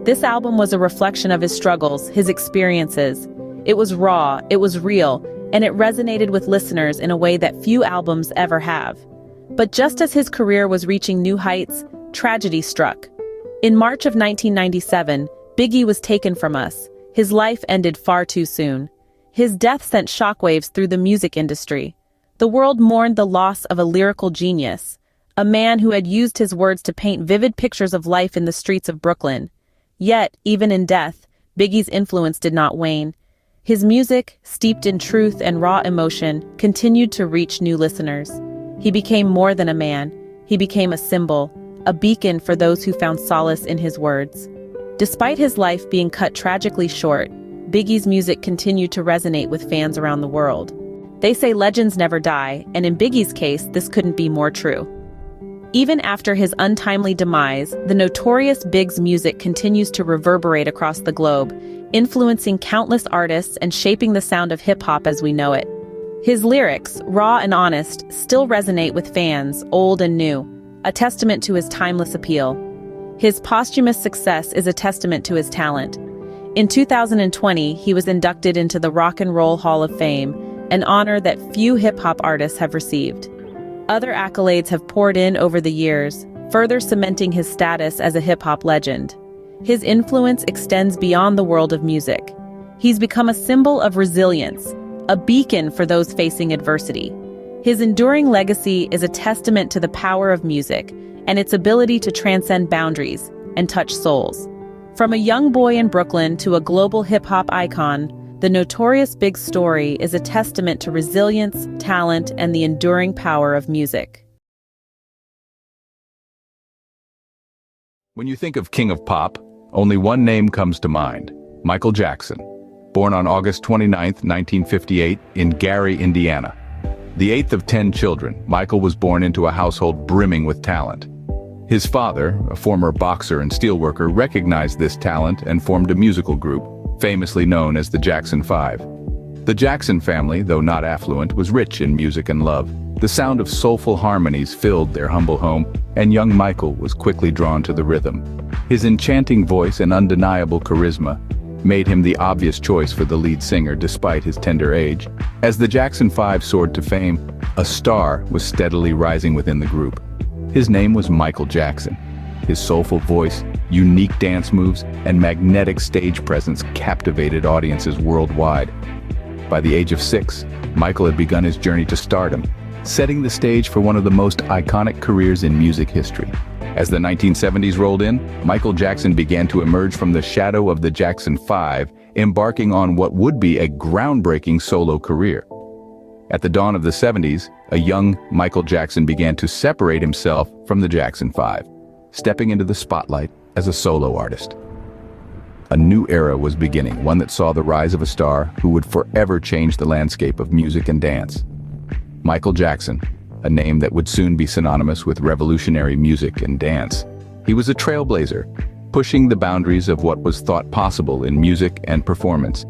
This album was a reflection of his struggles, his experiences. It was raw, it was real, and it resonated with listeners in a way that few albums ever have. But just as his career was reaching new heights, tragedy struck. In March of 1997, Biggie was taken from us. His life ended far too soon. His death sent shockwaves through the music industry. The world mourned the loss of a lyrical genius, a man who had used his words to paint vivid pictures of life in the streets of Brooklyn. Yet, even in death, Biggie's influence did not wane. His music, steeped in truth and raw emotion, continued to reach new listeners. He became more than a man. He became a symbol, a beacon for those who found solace in his words. Despite his life being cut tragically short, Biggie's music continued to resonate with fans around the world. They say legends never die, and in Biggie's case, this couldn't be more true. Even after his untimely demise, the notorious Big's music continues to reverberate across the globe, influencing countless artists and shaping the sound of hip-hop as we know it. His lyrics, raw and honest, still resonate with fans, old and new, a testament to his timeless appeal. His posthumous success is a testament to his talent. In 2020, he was inducted into the Rock and Roll Hall of Fame, an honor that few hip-hop artists have received. Other accolades have poured in over the years, further cementing his status as a hip-hop legend. His influence extends beyond the world of music. He's become a symbol of resilience, a beacon for those facing adversity. His enduring legacy is a testament to the power of music and its ability to transcend boundaries and touch souls. From a young boy in Brooklyn to a global hip-hop icon, the Notorious Big story is a testament to resilience, talent, and the enduring power of music. When you think of King of Pop, only one name comes to mind: Michael Jackson. Born on August 29, 1958, in Gary, Indiana. The eighth of 10 children, Michael was born into a household brimming with talent. His father, a former boxer and steelworker, recognized this talent and formed a musical group, famously known as the Jackson 5. The Jackson family, though not affluent, was rich in music and love. The sound of soulful harmonies filled their humble home, and young Michael was quickly drawn to the rhythm. His enchanting voice and undeniable charisma made him the obvious choice for the lead singer despite his tender age. As the Jackson 5 soared to fame, a star was steadily rising within the group. His name was Michael Jackson. His soulful voice, unique dance moves, and magnetic stage presence captivated audiences worldwide. By the age of 6, Michael had begun his journey to stardom, setting the stage for one of the most iconic careers in music history. As the 1970s rolled in, Michael Jackson began to emerge from the shadow of the Jackson 5, embarking on what would be a groundbreaking solo career. At the dawn of the 70s, a young Michael Jackson began to separate himself from the Jackson 5, stepping into the spotlight as a solo artist. A new era was beginning, one that saw the rise of a star who would forever change the landscape of music and dance. Michael Jackson, a name that would soon be synonymous with revolutionary music and dance. He was a trailblazer, pushing the boundaries of what was thought possible in music and performance.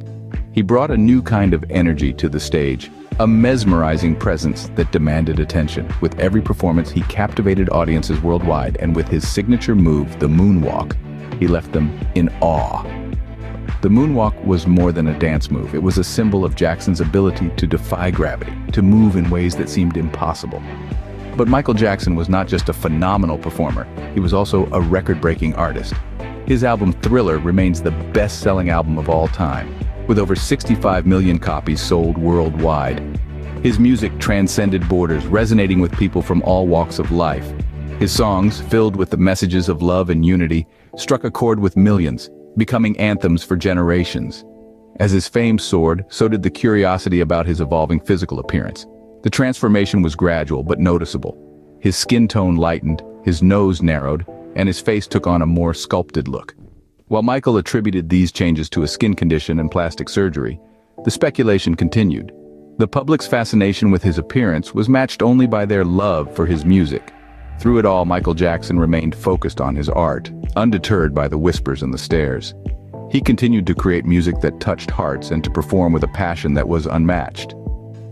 He brought a new kind of energy to the stage, a mesmerizing presence that demanded attention. With every performance, he captivated audiences worldwide, and with his signature move, the moonwalk, he left them in awe. The moonwalk was more than a dance move. It was a symbol of Jackson's ability to defy gravity, to move in ways that seemed impossible. But Michael Jackson was not just a phenomenal performer, he was also a record-breaking artist. His album Thriller remains the best-selling album of all time, with over 65 million copies sold worldwide. His music transcended borders, resonating with people from all walks of life. His songs, filled with the messages of love and unity, struck a chord with millions, becoming anthems for generations. As his fame soared, so did the curiosity about his evolving physical appearance. The transformation was gradual but noticeable. His skin tone lightened, his nose narrowed, and his face took on a more sculpted look. While Michael attributed these changes to a skin condition and plastic surgery, the speculation continued. The public's fascination with his appearance was matched only by their love for his music. Through it all, Michael Jackson remained focused on his art, undeterred by the whispers and the stares. He continued to create music that touched hearts and to perform with a passion that was unmatched.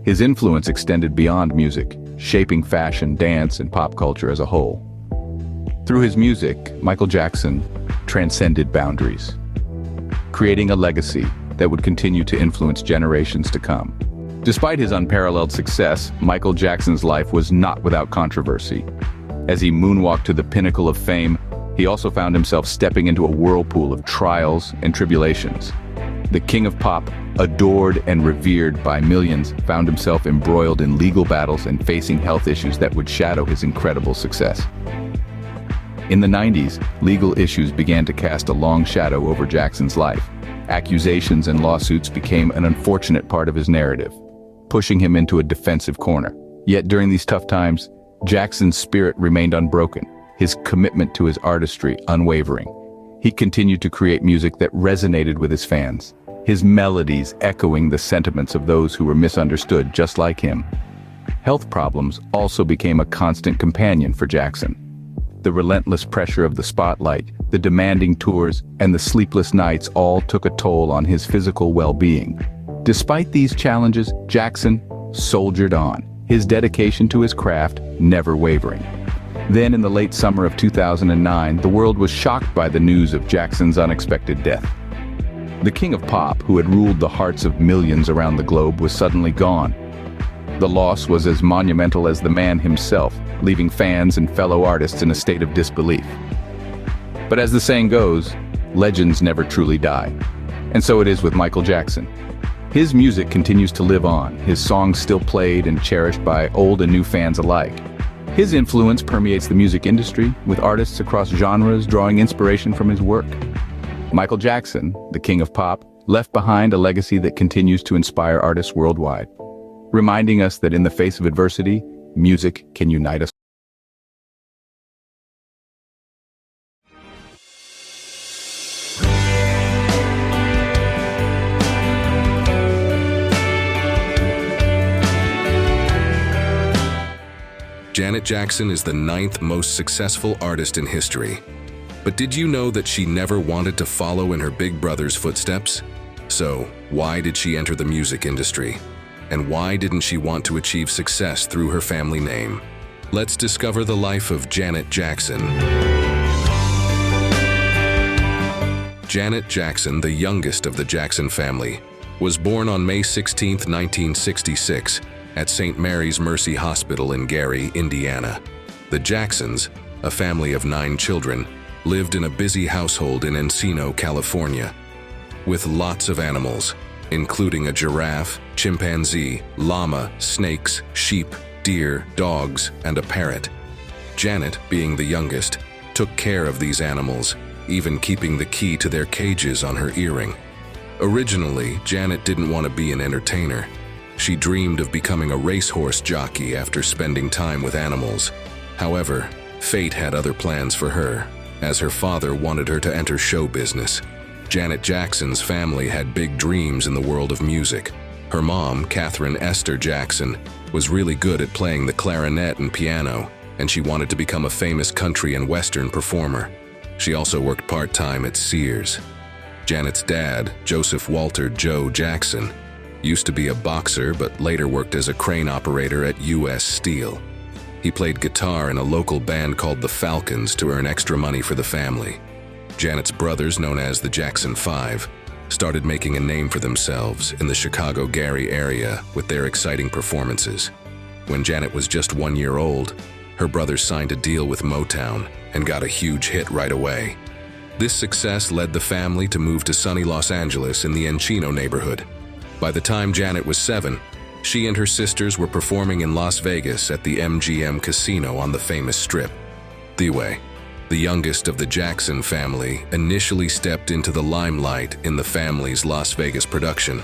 His influence extended beyond music, shaping fashion, dance, and pop culture as a whole. Through his music, Michael Jackson transcended boundaries, creating a legacy that would continue to influence generations to come. Despite his unparalleled success, Michael Jackson's life was not without controversy. As he moonwalked to the pinnacle of fame, he also found himself stepping into a whirlpool of trials and tribulations. The king of pop, adored and revered by millions, found himself embroiled in legal battles and facing health issues that would shadow his incredible success. In the 90s, legal issues began to cast a long shadow over Jackson's life. Accusations and lawsuits became an unfortunate part of his narrative, pushing him into a defensive corner. Yet during these tough times, Jackson's spirit remained unbroken, his commitment to his artistry unwavering. He continued to create music that resonated with his fans, his melodies echoing the sentiments of those who were misunderstood just like him. Health problems also became a constant companion for Jackson. The relentless pressure of the spotlight, the demanding tours, and the sleepless nights all took a toll on his physical well-being. Despite these challenges, Jackson soldiered on, his dedication to his craft never wavering. Then in the late summer of 2009, the world was shocked by the news of Jackson's unexpected death. The king of pop, who had ruled the hearts of millions around the globe, was suddenly gone. The loss was as monumental as the man himself, leaving fans and fellow artists in a state of disbelief. But as the saying goes, legends never truly die. And so it is with Michael Jackson. His music continues to live on, his songs still played and cherished by old and new fans alike. His influence permeates the music industry, with artists across genres drawing inspiration from his work. Michael Jackson, the king of pop, left behind a legacy that continues to inspire artists worldwide, reminding us that in the face of adversity, music can unite us. Janet Jackson is the 9th most successful artist in history. But did you know that she never wanted to follow in her big brother's footsteps? So, why did she enter the music industry? And why didn't she want to achieve success through her family name? Let's discover the life of Janet Jackson. Janet Jackson, the youngest of the Jackson family, was born on May 16, 1966, at St. Mary's Mercy Hospital in Gary, Indiana. The Jacksons, a family of 9 children, lived in a busy household in Encino, California, with lots of animals, including a giraffe, chimpanzee, llama, snakes, sheep, deer, dogs, and a parrot. Janet, being the youngest, took care of these animals, even keeping the key to their cages on her earring. Originally, Janet didn't want to be an entertainer. She dreamed of becoming a racehorse jockey after spending time with animals. However, fate had other plans for her, as her father wanted her to enter show business. Janet Jackson's family had big dreams in the world of music. Her mom, Catherine Esther Jackson, was really good at playing the clarinet and piano, and she wanted to become a famous country and western performer. She also worked part-time at Sears. Janet's dad, Joseph Walter Joe Jackson, used to be a boxer but later worked as a crane operator at U.S. Steel. He played guitar in a local band called the Falcons to earn extra money for the family. Janet's brothers, known as the Jackson 5, started making a name for themselves in the Chicago-Gary area with their exciting performances. When Janet was just 1 year old, her brothers signed a deal with Motown and got a huge hit right away. This success led the family to move to sunny Los Angeles in the Encino neighborhood. By the time Janet was 7, she and her sisters were performing in Las Vegas at the MGM Casino on the famous Strip. Theway, the youngest of the Jackson family, initially stepped into the limelight in the family's Las Vegas production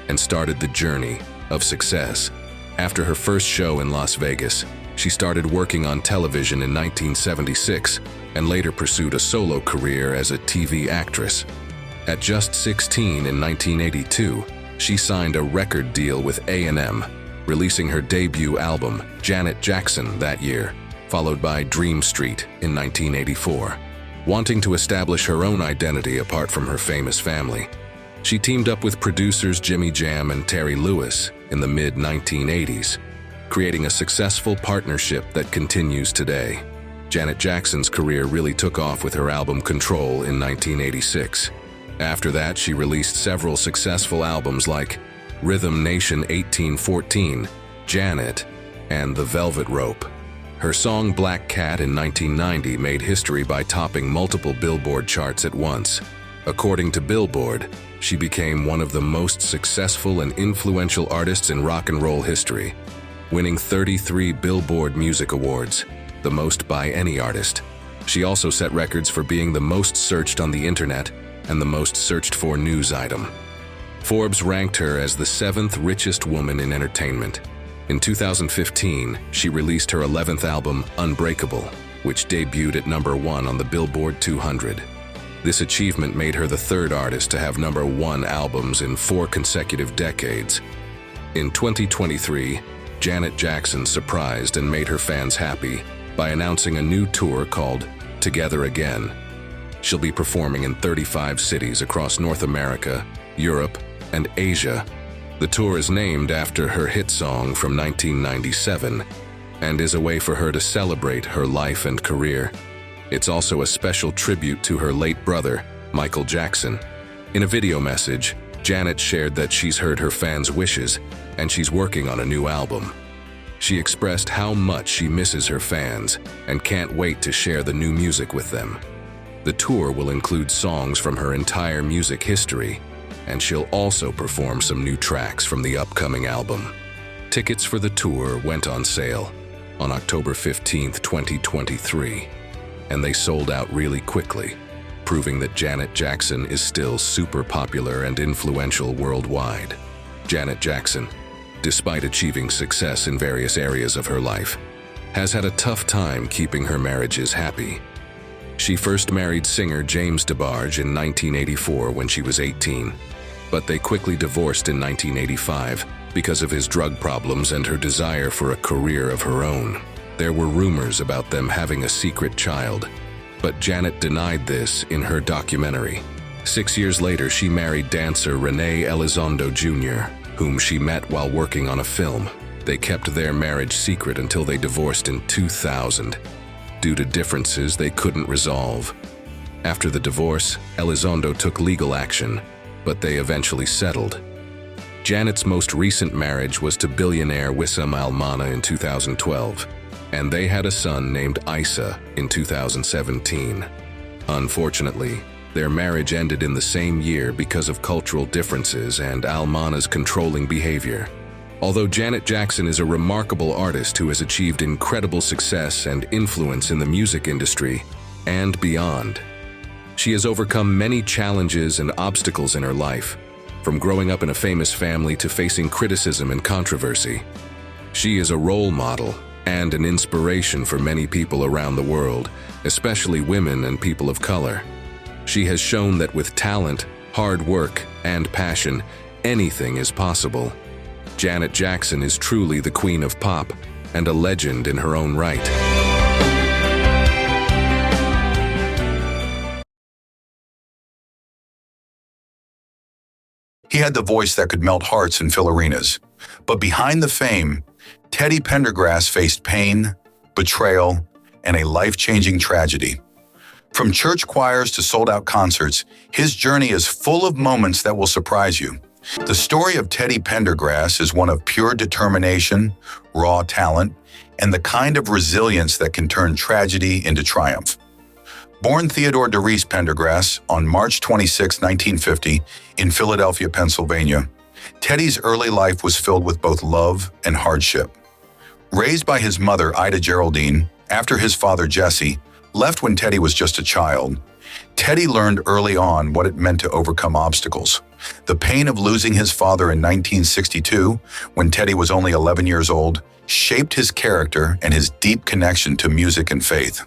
and started the journey of success. After her first show in Las Vegas, she started working on television in 1976 and later pursued a solo career as a TV actress. At just 16 in 1982, she signed a record deal with A&M, releasing her debut album, Janet Jackson, that year, followed by Dream Street in 1984. Wanting to establish her own identity apart from her famous family, she teamed up with producers Jimmy Jam and Terry Lewis in the mid-1980s, creating a successful partnership that continues today. Janet Jackson's career really took off with her album Control in 1986. After that, she released several successful albums like Rhythm Nation 1814, Janet, and The Velvet Rope. Her song Black Cat in 1990 made history by topping multiple Billboard charts at once. According to Billboard, she became one of the most successful and influential artists in rock and roll history, winning 33 Billboard Music Awards, the most by any artist. She also set records for being the most searched on the internet and the most searched for news item. Forbes ranked her as the 7th richest woman in entertainment. In 2015, she released her 11th album, Unbreakable, which debuted at #1 on the Billboard 200. This achievement made her the 3rd artist to have #1 albums in 4 consecutive decades. In 2023, Janet Jackson surprised and made her fans happy by announcing a new tour called Together Again. She'll be performing in 35 cities across North America, Europe, and Asia. The tour is named after her hit song from 1997 and is a way for her to celebrate her life and career. It's also a special tribute to her late brother, Michael Jackson. In a video message, Janet shared that she's heard her fans' wishes and she's working on a new album. She expressed how much she misses her fans and can't wait to share the new music with them. The tour will include songs from her entire music history, and she'll also perform some new tracks from the upcoming album. Tickets for the tour went on sale on October 15, 2023, and they sold out really quickly, proving that Janet Jackson is still super popular and influential worldwide. Janet Jackson, despite achieving success in various areas of her life, has had a tough time keeping her marriages happy. She first married singer James DeBarge in 1984 when she was 18, but they quickly divorced in 1985 because of his drug problems and her desire for a career of her own. There were rumors about them having a secret child, but Janet denied this in her documentary. 6 years later, she married dancer Renee Elizondo Jr., whom she met while working on a film. They kept their marriage secret until they divorced in 2000, due to differences they couldn't resolve. After the divorce, Elizondo took legal action, but they eventually settled. Janet's most recent marriage was to billionaire Wissam Al-Mana in 2012, and they had a son named Isa in 2017. Unfortunately, their marriage ended in the same year because of cultural differences and Al-Mana's controlling behavior. Although Janet Jackson is a remarkable artist who has achieved incredible success and influence in the music industry and beyond, she has overcome many challenges and obstacles in her life, from growing up in a famous family to facing criticism and controversy. She is a role model and an inspiration for many people around the world, especially women and people of color. She has shown that with talent, hard work, and passion, anything is possible. Janet Jackson is truly the queen of pop and a legend in her own right. He had the voice that could melt hearts and fill arenas. But behind the fame, Teddy Pendergrass faced pain, betrayal, and a life-changing tragedy. From church choirs to sold-out concerts, his journey is full of moments that will surprise you. The story of Teddy Pendergrass is one of pure determination, raw talent, and the kind of resilience that can turn tragedy into triumph. Born Theodore Derice Pendergrass on March 26, 1950, in Philadelphia, Pennsylvania, Teddy's early life was filled with both love and hardship. Raised by his mother, Ida Geraldine, after his father, Jesse, left when Teddy was just a child, Teddy learned early on what it meant to overcome obstacles. The pain of losing his father in 1962, when Teddy was only 11 years old, shaped his character and his deep connection to music and faith.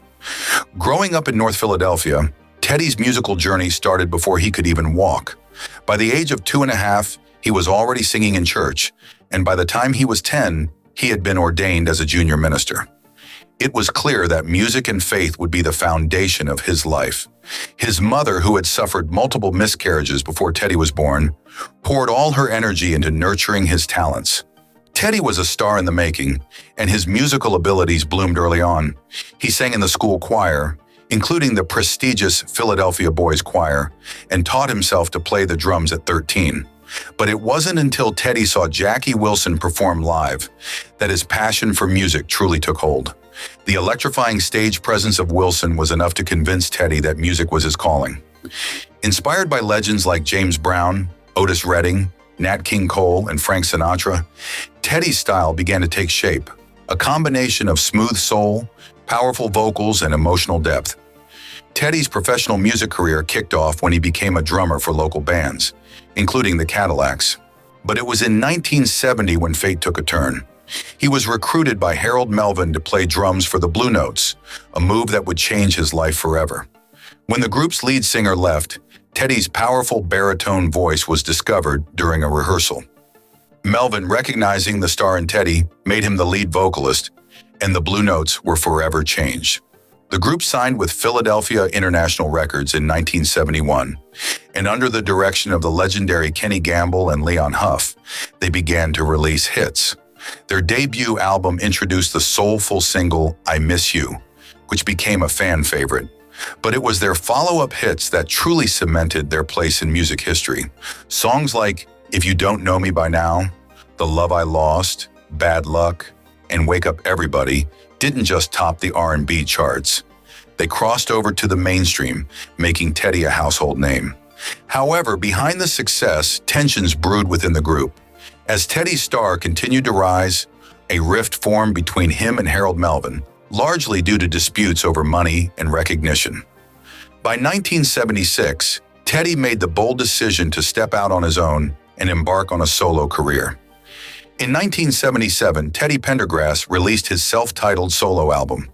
Growing up in North Philadelphia, Teddy's musical journey started before he could even walk. By the age of 2.5, he was already singing in church, and by the time he was 10, he had been ordained as a junior minister. It was clear that music and faith would be the foundation of his life. His mother, who had suffered multiple miscarriages before Teddy was born, poured all her energy into nurturing his talents. Teddy was a star in the making, and his musical abilities bloomed early on. He sang in the school choir, including the prestigious Philadelphia Boys Choir, and taught himself to play the drums at 13. But it wasn't until Teddy saw Jackie Wilson perform live that his passion for music truly took hold. The electrifying stage presence of Wilson was enough to convince Teddy that music was his calling. Inspired by legends like James Brown, Otis Redding, Nat King Cole, and Frank Sinatra, Teddy's style began to take shape, a combination of smooth soul, powerful vocals, and emotional depth. Teddy's professional music career kicked off when he became a drummer for local bands, including the Cadillacs. But it was in 1970 when fate took a turn. He was recruited by Harold Melvin to play drums for the Blue Notes, a move that would change his life forever. When the group's lead singer left, Teddy's powerful baritone voice was discovered during a rehearsal. Melvin, recognizing the star in Teddy, made him the lead vocalist, and the Blue Notes were forever changed. The group signed with Philadelphia International Records in 1971, and under the direction of the legendary Kenny Gamble and Leon Huff, they began to release hits. Their debut album introduced the soulful single, "I Miss You," which became a fan favorite. But it was their follow-up hits that truly cemented their place in music history. Songs like "If You Don't Know Me By Now," "The Love I Lost," "Bad Luck," and "Wake Up Everybody" didn't just top the R&B charts. They crossed over to the mainstream, making Teddy a household name. However, behind the success, tensions brewed within the group. As Teddy's star continued to rise, a rift formed between him and Harold Melvin, largely due to disputes over money and recognition. By 1976, Teddy made the bold decision to step out on his own and embark on a solo career. In 1977, Teddy Pendergrass released his self-titled solo album.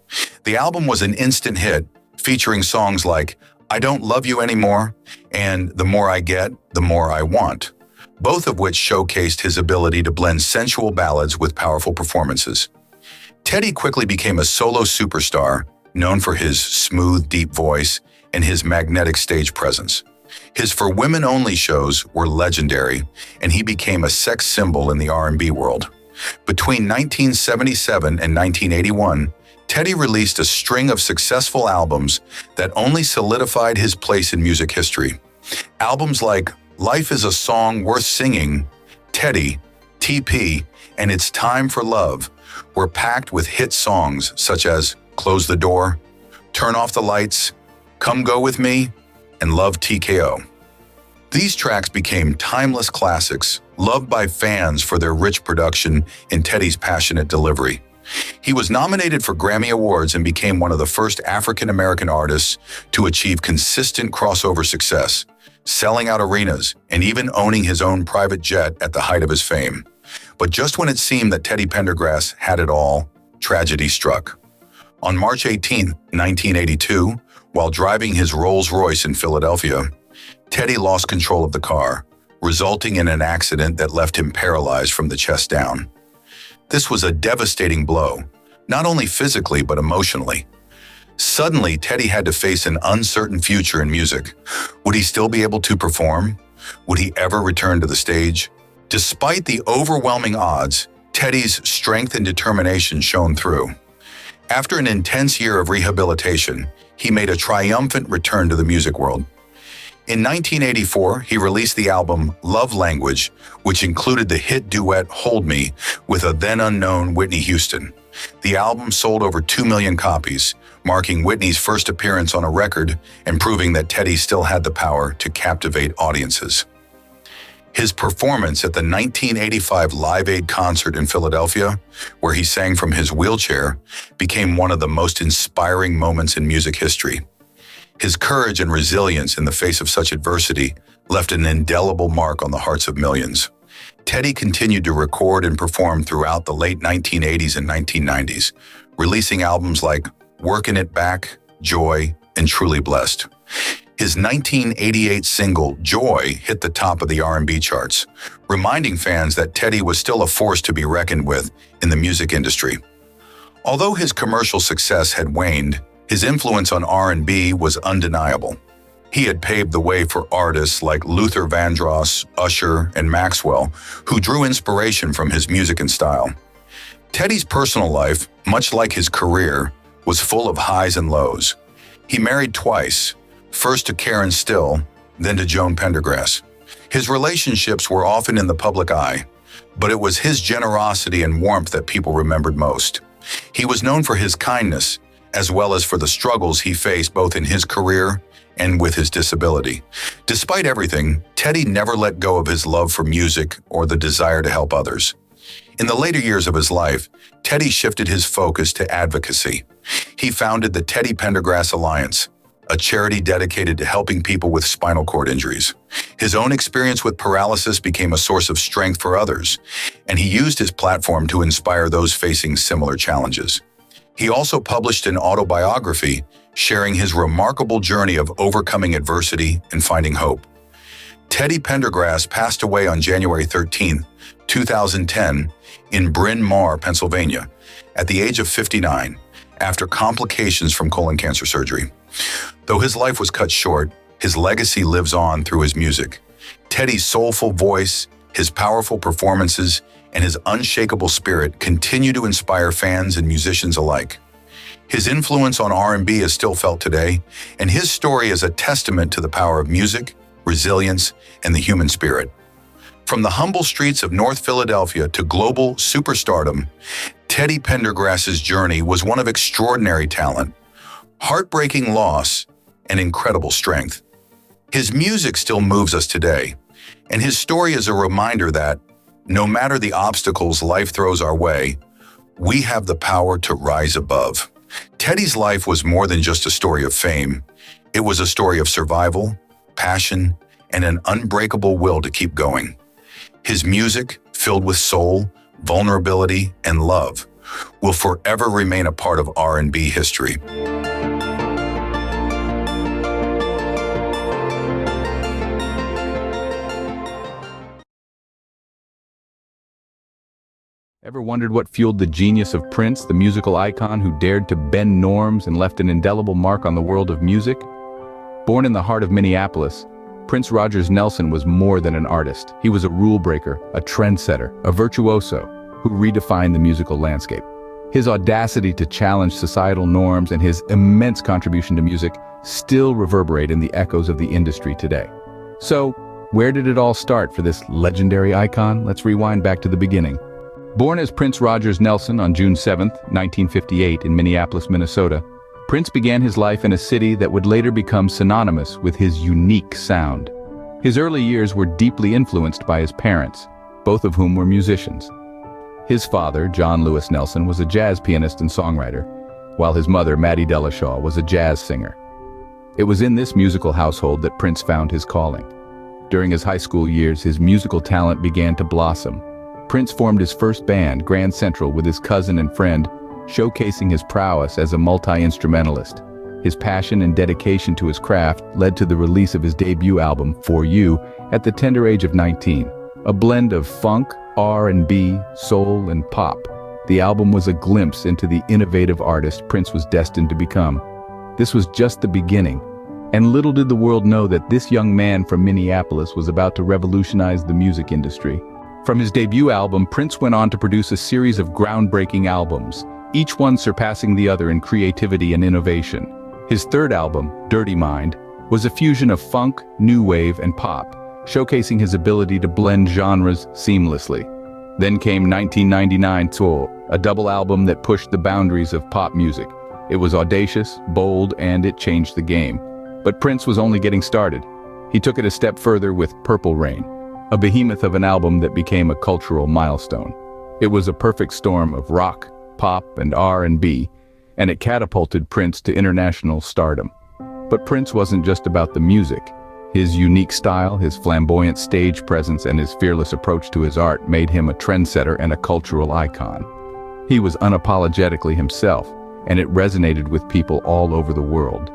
The album was an instant hit, featuring songs like "I Don't Love You Anymore" and "The More I Get, the More I Want," both of which showcased his ability to blend sensual ballads with powerful performances. Teddy quickly became a solo superstar, known for his smooth, deep voice and his magnetic stage presence. His For Women Only shows were legendary, and he became a sex symbol in the R&B world. Between 1977 and 1981, Teddy released a string of successful albums that only solidified his place in music history. Albums like "Life is a Song Worth Singing," "Teddy," "TP," and "It's Time for Love" were packed with hit songs such as "Close the Door," "Turn Off the Lights," "Come Go With Me," and "Love TKO." These tracks became timeless classics, loved by fans for their rich production and Teddy's passionate delivery. He was nominated for Grammy Awards and became one of the first African-American artists to achieve consistent crossover success, selling out arenas and even owning his own private jet at the height of his fame. But just when it seemed that Teddy Pendergrass had it all, tragedy struck. On March 18, 1982, while driving his Rolls-Royce in Philadelphia, Teddy lost control of the car, resulting in an accident that left him paralyzed from the chest down. This was a devastating blow, not only physically but emotionally. Suddenly, Teddy had to face an uncertain future in music. Would he still be able to perform? Would he ever return to the stage? Despite the overwhelming odds, Teddy's strength and determination shone through. After an intense year of rehabilitation, he made a triumphant return to the music world. In 1984, he released the album Love Language, which included the hit duet Hold Me with a then-unknown Whitney Houston. The album sold over 2 million copies, marking Whitney's first appearance on a record and proving that Teddy still had the power to captivate audiences. His performance at the 1985 Live Aid concert in Philadelphia, where he sang from his wheelchair, became one of the most inspiring moments in music history. His courage and resilience in the face of such adversity left an indelible mark on the hearts of millions. Teddy continued to record and perform throughout the late 1980s and 1990s, releasing albums like Workin' It Back, Joy, and Truly Blessed. His 1988 single, Joy, hit the top of the R&B charts, reminding fans that Teddy was still a force to be reckoned with in the music industry. Although his commercial success had waned, his influence on R&B was undeniable. He had paved the way for artists like Luther Vandross, Usher, and Maxwell, who drew inspiration from his music and style. Teddy's personal life, much like his career, was full of highs and lows. He married twice, first to Karen Still, then to Joan Pendergrass. His relationships were often in the public eye, but it was his generosity and warmth that people remembered most. He was known for his kindness, as well as for the struggles he faced both in his career and with his disability. Despite everything, Teddy never let go of his love for music or the desire to help others. In the later years of his life, Teddy shifted his focus to advocacy. He founded the Teddy Pendergrass Alliance, a charity dedicated to helping people with spinal cord injuries. His own experience with paralysis became a source of strength for others, and he used his platform to inspire those facing similar challenges. He also published an autobiography sharing his remarkable journey of overcoming adversity and finding hope. Teddy Pendergrass passed away on January 13, 2010, in Bryn Mawr, Pennsylvania, at the age of 59, after complications from colon cancer surgery. Though his life was cut short, his legacy lives on through his music. Teddy's soulful voice, his powerful performances, and his unshakable spirit continue to inspire fans and musicians alike. His influence on R&B is still felt today, and his story is a testament to the power of music, resilience, and the human spirit. From the humble streets of North Philadelphia to global superstardom, Teddy Pendergrass's journey was one of extraordinary talent, heartbreaking loss, and incredible strength. His music still moves us today, and his story is a reminder that, no matter the obstacles life throws our way, we have the power to rise above. Teddy's life was more than just a story of fame. It was a story of survival, passion, and an unbreakable will to keep going. His music, filled with soul, vulnerability, and love, will forever remain a part of R&B history. Ever wondered what fueled the genius of Prince, the musical icon who dared to bend norms and left an indelible mark on the world of music? Born in the heart of Minneapolis, Prince Rogers Nelson was more than an artist. He was a rule breaker, a trendsetter, a virtuoso who redefined the musical landscape. His audacity to challenge societal norms and his immense contribution to music still reverberate in the echoes of the industry today. So, where did it all start for this legendary icon? Let's rewind back to the beginning. Born as Prince Rogers Nelson on June 7, 1958 in Minneapolis, Minnesota, Prince began his life in a city that would later become synonymous with his unique sound. His early years were deeply influenced by his parents, both of whom were musicians. His father, John Lewis Nelson, was a jazz pianist and songwriter, while his mother, Mattie Delashaw, was a jazz singer. It was in this musical household that Prince found his calling. During his high school years, his musical talent began to blossom. Prince formed his first band, Grand Central, with his cousin and friend, showcasing his prowess as a multi-instrumentalist. His passion and dedication to his craft led to the release of his debut album, For You, at the tender age of 19. A blend of funk, R&B, soul, and pop, the album was a glimpse into the innovative artist Prince was destined to become. This was just the beginning, and little did the world know that this young man from Minneapolis was about to revolutionize the music industry. From his debut album, Prince went on to produce a series of groundbreaking albums, each one surpassing the other in creativity and innovation. His third album, Dirty Mind, was a fusion of funk, new wave, and pop, showcasing his ability to blend genres seamlessly. Then came 1999 Tour, a double album that pushed the boundaries of pop music. It was audacious, bold, and it changed the game. But Prince was only getting started. He took it a step further with Purple Rain, a behemoth of an album that became a cultural milestone. It was a perfect storm of rock, pop, and R&B, and it catapulted Prince to international stardom. But Prince wasn't just about the music. His unique style, his flamboyant stage presence, and his fearless approach to his art made him a trendsetter and a cultural icon. He was unapologetically himself, and it resonated with people all over the world.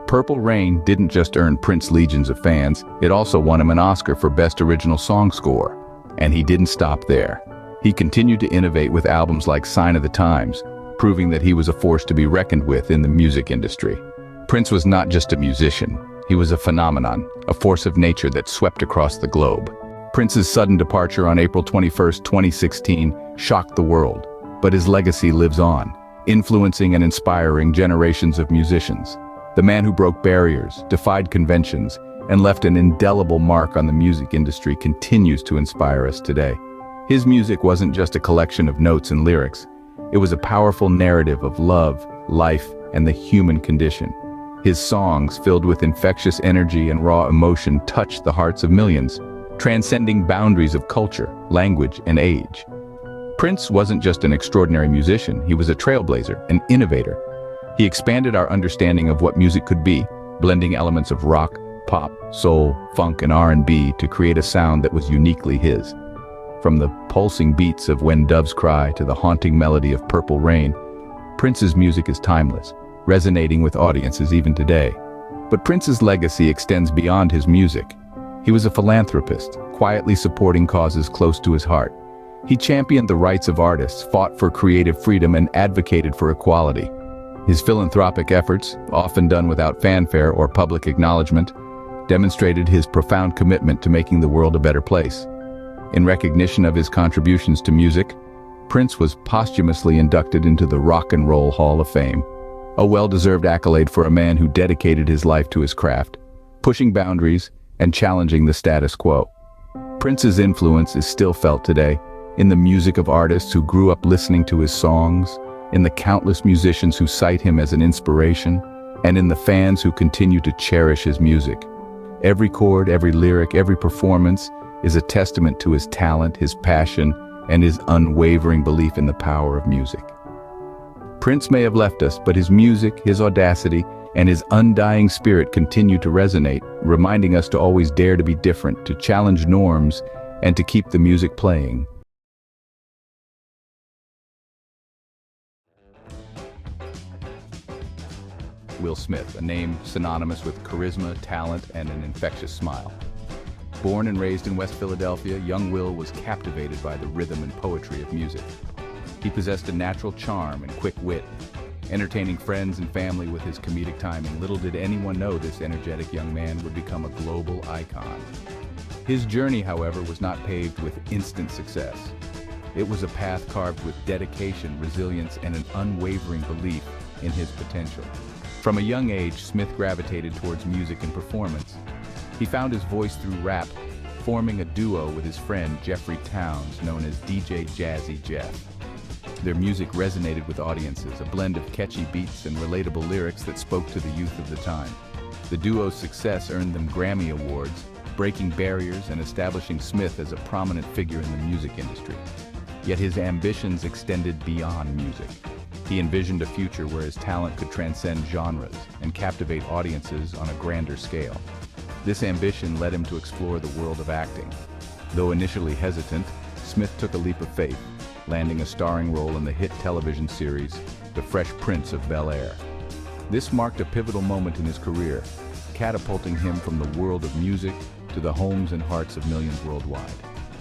Purple Rain didn't just earn Prince legions of fans, it also won him an Oscar for Best Original Song Score. And he didn't stop there. He continued to innovate with albums like Sign of the Times, proving that he was a force to be reckoned with in the music industry. Prince was not just a musician, he was a phenomenon, a force of nature that swept across the globe. Prince's sudden departure on April 21, 2016, shocked the world, but his legacy lives on, influencing and inspiring generations of musicians. The man who broke barriers, defied conventions, and left an indelible mark on the music industry continues to inspire us today. His music wasn't just a collection of notes and lyrics. It was a powerful narrative of love, life, and the human condition. His songs, filled with infectious energy and raw emotion, touched the hearts of millions, transcending boundaries of culture, language, and age. Prince wasn't just an extraordinary musician, he was a trailblazer, an innovator. He expanded our understanding of what music could be, blending elements of rock, pop, soul, funk, and R&B to create a sound that was uniquely his. From the pulsing beats of When Doves Cry to the haunting melody of Purple Rain, Prince's music is timeless, resonating with audiences even today. But Prince's legacy extends beyond his music. He was a philanthropist, quietly supporting causes close to his heart. He championed the rights of artists, fought for creative freedom, and advocated for equality. His philanthropic efforts, often done without fanfare or public acknowledgement, demonstrated his profound commitment to making the world a better place. In recognition of his contributions to music, Prince was posthumously inducted into the Rock and Roll Hall of Fame, a well-deserved accolade for a man who dedicated his life to his craft, pushing boundaries and challenging the status quo. Prince's influence is still felt today, in the music of artists who grew up listening to his songs, in the countless musicians who cite him as an inspiration, and in the fans who continue to cherish his music. Every chord, every lyric, every performance is a testament to his talent, his passion, and his unwavering belief in the power of music. Prince may have left us, but his music, his audacity, and his undying spirit continue to resonate, reminding us to always dare to be different, to challenge norms, and to keep the music playing. Will Smith, a name synonymous with charisma, talent, and an infectious smile. Born and raised in West Philadelphia, young Will was captivated by the rhythm and poetry of music. He possessed a natural charm and quick wit, entertaining friends and family with his comedic timing. Little did anyone know this energetic young man would become a global icon. His journey, however, was not paved with instant success. It was a path carved with dedication, resilience, and an unwavering belief in his potential. From a young age, Smith gravitated towards music and performance. He found his voice through rap, forming a duo with his friend Jeffrey Towns, known as DJ Jazzy Jeff. Their music resonated with audiences, a blend of catchy beats and relatable lyrics that spoke to the youth of the time. The duo's success earned them Grammy Awards, breaking barriers and establishing Smith as a prominent figure in the music industry. Yet his ambitions extended beyond music. He envisioned a future where his talent could transcend genres and captivate audiences on a grander scale. This ambition led him to explore the world of acting. Though initially hesitant, Smith took a leap of faith, landing a starring role in the hit television series, The Fresh Prince of Bel-Air. This marked a pivotal moment in his career, catapulting him from the world of music to the homes and hearts of millions worldwide.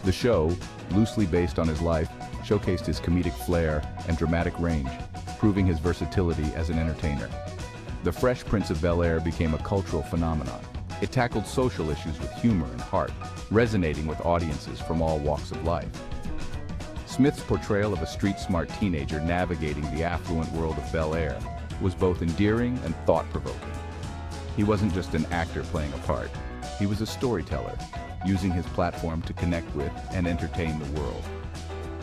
The show, loosely based on his life, showcased his comedic flair and dramatic range, proving his versatility as an entertainer. The Fresh Prince of Bel-Air became a cultural phenomenon. It tackled social issues with humor and heart, resonating with audiences from all walks of life. Smith's portrayal of a street-smart teenager navigating the affluent world of Bel-Air was both endearing and thought-provoking. He wasn't just an actor playing a part. He was a storyteller, using his platform to connect with and entertain the world.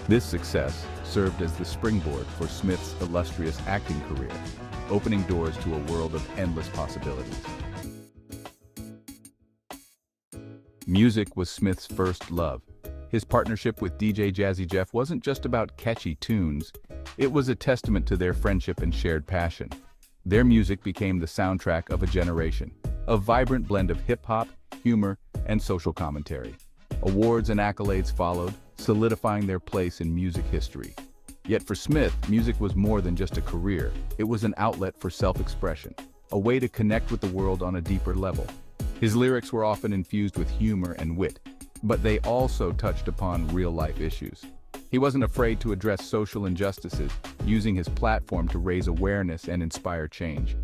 This success served as the springboard for Smith's illustrious acting career, opening doors to a world of endless possibilities. Music was Smith's first love. His partnership with DJ Jazzy Jeff wasn't just about catchy tunes, it was a testament to their friendship and shared passion. Their music became the soundtrack of a generation, a vibrant blend of hip-hop, humor, and social commentary. Awards and accolades followed, solidifying their place in music history. Yet for Smith, music was more than just a career. It was an outlet for self-expression, a way to connect with the world on a deeper level. His lyrics were often infused with humor and wit, but they also touched upon real-life issues. He wasn't afraid to address social injustices, using his platform to raise awareness and inspire change.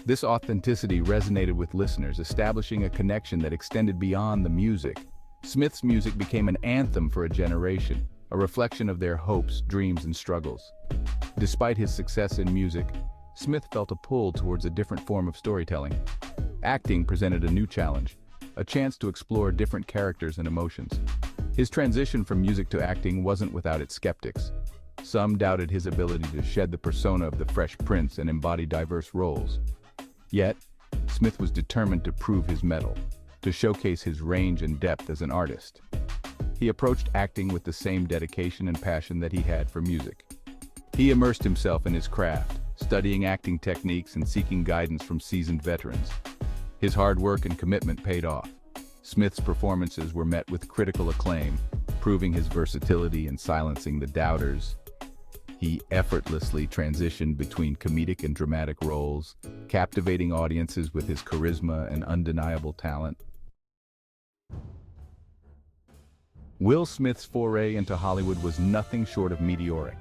This authenticity resonated with listeners, establishing a connection that extended beyond the music. Smith's music became an anthem for a generation, a reflection of their hopes, dreams, and struggles. Despite his success in music, Smith felt a pull towards a different form of storytelling. Acting presented a new challenge, a chance to explore different characters and emotions. His transition from music to acting wasn't without its skeptics. Some doubted his ability to shed the persona of the Fresh Prince and embody diverse roles. Yet, Smith was determined to prove his mettle, to showcase his range and depth as an artist. He approached acting with the same dedication and passion that he had for music. He immersed himself in his craft, studying acting techniques and seeking guidance from seasoned veterans. His hard work and commitment paid off. Smith's performances were met with critical acclaim, proving his versatility and silencing the doubters. He effortlessly transitioned between comedic and dramatic roles, captivating audiences with his charisma and undeniable talent. Will Smith's foray into Hollywood was nothing short of meteoric.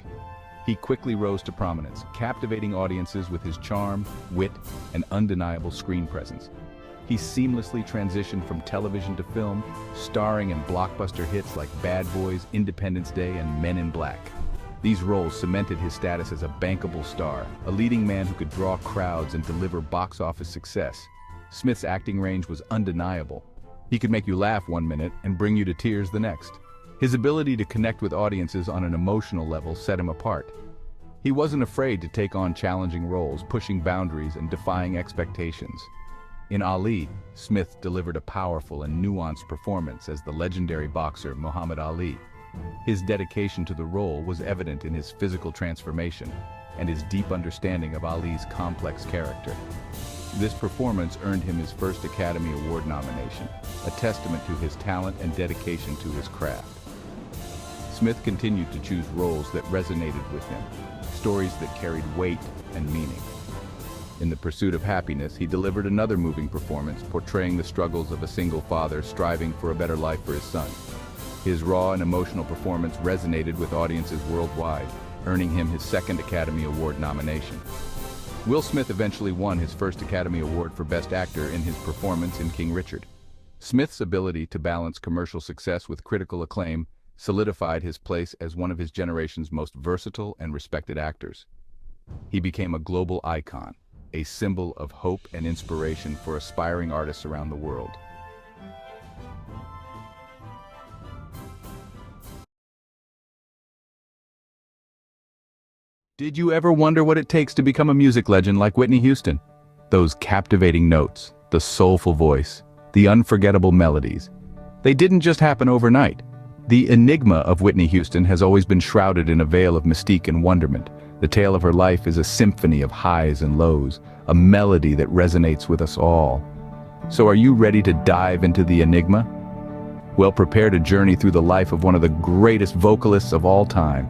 He quickly rose to prominence, captivating audiences with his charm, wit, and undeniable screen presence. He seamlessly transitioned from television to film, starring in blockbuster hits like Bad Boys, Independence Day, and Men in Black. These roles cemented his status as a bankable star, a leading man who could draw crowds and deliver box office success. Smith's acting range was undeniable. He could make you laugh one minute and bring you to tears the next. His ability to connect with audiences on an emotional level set him apart. He wasn't afraid to take on challenging roles, pushing boundaries and defying expectations. In Ali, Smith delivered a powerful and nuanced performance as the legendary boxer Muhammad Ali. His dedication to the role was evident in his physical transformation and his deep understanding of Ali's complex character. This performance earned him his first Academy Award nomination, a testament to his talent and dedication to his craft. Smith continued to choose roles that resonated with him, stories that carried weight and meaning. In The Pursuit of Happiness, he delivered another moving performance, portraying the struggles of a single father striving for a better life for his son. His raw and emotional performance resonated with audiences worldwide, earning him his second Academy Award nomination. Will Smith eventually won his first Academy Award for Best Actor in his performance in King Richard. Smith's ability to balance commercial success with critical acclaim solidified his place as one of his generation's most versatile and respected actors. He became a global icon, a symbol of hope and inspiration for aspiring artists around the world. Did you ever wonder what it takes to become a music legend like Whitney Houston? Those captivating notes, the soulful voice, the unforgettable melodies. They didn't just happen overnight. The enigma of Whitney Houston has always been shrouded in a veil of mystique and wonderment. The tale of her life is a symphony of highs and lows, a melody that resonates with us all. So are you ready to dive into the enigma? Well, prepare to journey through the life of one of the greatest vocalists of all time.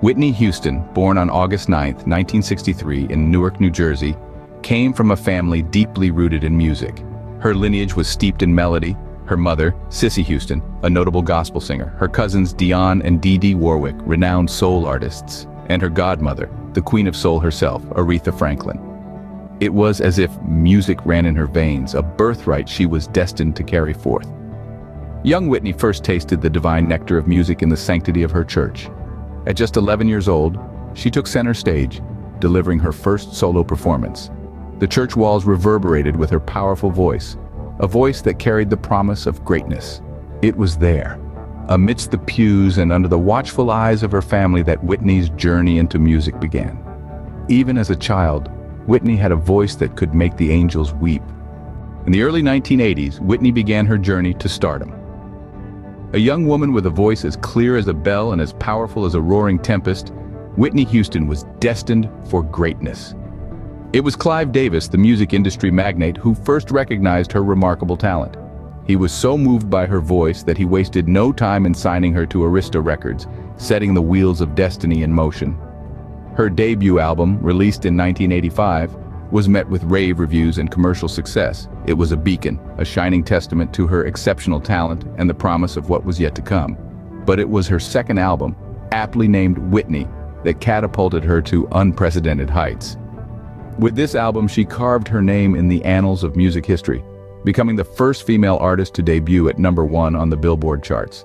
Whitney Houston, born on August 9, 1963 in Newark, New Jersey, came from a family deeply rooted in music. Her lineage was steeped in melody. Her mother, Cissy Houston, a notable gospel singer, her cousins Dionne and Dee Dee Warwick, renowned soul artists, and her godmother, the Queen of Soul herself, Aretha Franklin. It was as if music ran in her veins, a birthright she was destined to carry forth. Young Whitney first tasted the divine nectar of music in the sanctity of her church. At just 11 years old, she took center stage, delivering her first solo performance. The church walls reverberated with her powerful voice, a voice that carried the promise of greatness. It was there, amidst the pews and under the watchful eyes of her family, that Whitney's journey into music began. Even as a child, Whitney had a voice that could make the angels weep. In the early 1980s, Whitney began her journey to stardom. A young woman with a voice as clear as a bell and as powerful as a roaring tempest, Whitney Houston was destined for greatness. It was Clive Davis, the music industry magnate, who first recognized her remarkable talent. He was so moved by her voice that he wasted no time in signing her to Arista Records, setting the wheels of destiny in motion. Her debut album, released in 1985, was met with rave reviews and commercial success. It was a beacon, a shining testament to her exceptional talent and the promise of what was yet to come. But it was her second album, aptly named Whitney, that catapulted her to unprecedented heights. With this album, she carved her name in the annals of music history, becoming the first female artist to debut at #1 on the Billboard charts.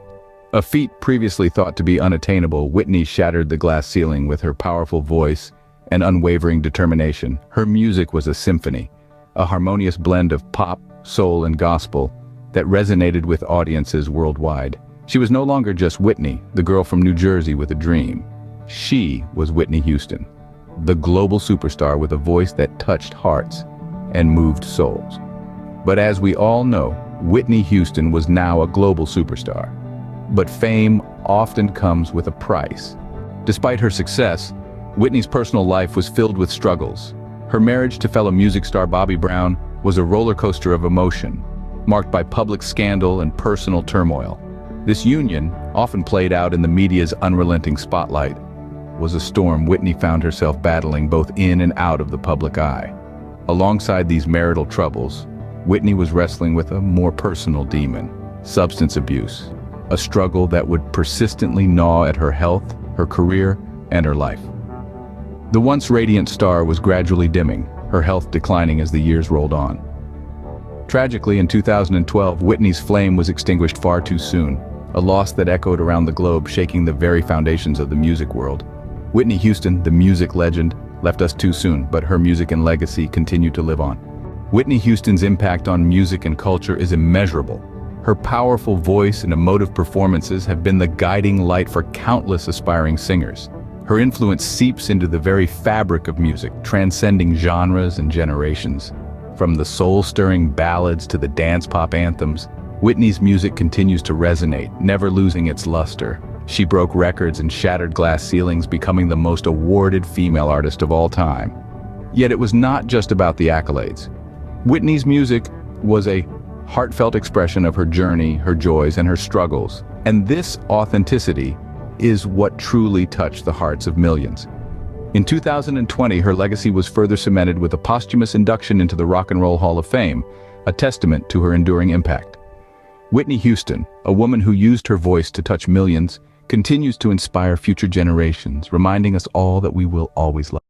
A feat previously thought to be unattainable, Whitney shattered the glass ceiling with her powerful voice and unwavering determination. Her music was a symphony, a harmonious blend of pop, soul, and gospel that resonated with audiences worldwide. She was no longer just Whitney, the girl from New Jersey with a dream. She was Whitney Houston, the global superstar with a voice that touched hearts. and moved souls. But as we all know, Whitney Houston was now a global superstar. But fame often comes with a price. Despite her success, Whitney's personal life was filled with struggles. Her marriage to fellow music star Bobby Brown was a roller coaster of emotion, marked by public scandal and personal turmoil. This union, often played out in the media's unrelenting spotlight, was a storm Whitney found herself battling both in and out of the public eye. Alongside these marital troubles, Whitney was wrestling with a more personal demon: substance abuse, a struggle that would persistently gnaw at her health, her career, and her life. The once radiant star was gradually dimming, her health declining as the years rolled on. Tragically, in 2012, Whitney's flame was extinguished far too soon, a loss that echoed around the globe, shaking the very foundations of the music world. Whitney Houston, the music legend, left us too soon, but her music and legacy continue to live on. Whitney Houston's impact on music and culture is immeasurable. Her powerful voice and emotive performances have been the guiding light for countless aspiring singers. Her influence seeps into the very fabric of music, transcending genres and generations. From the soul-stirring ballads to the dance-pop anthems, Whitney's music continues to resonate, never losing its luster. She broke records and shattered glass ceilings, becoming the most awarded female artist of all time. Yet it was not just about the accolades. Whitney's music was a heartfelt expression of her journey, her joys, and her struggles. And this authenticity is what truly touched the hearts of millions. In 2020, her legacy was further cemented with a posthumous induction into the Rock and Roll Hall of Fame, a testament to her enduring impact. Whitney Houston, a woman who used her voice to touch millions, continues to inspire future generations, reminding us all that we will always love.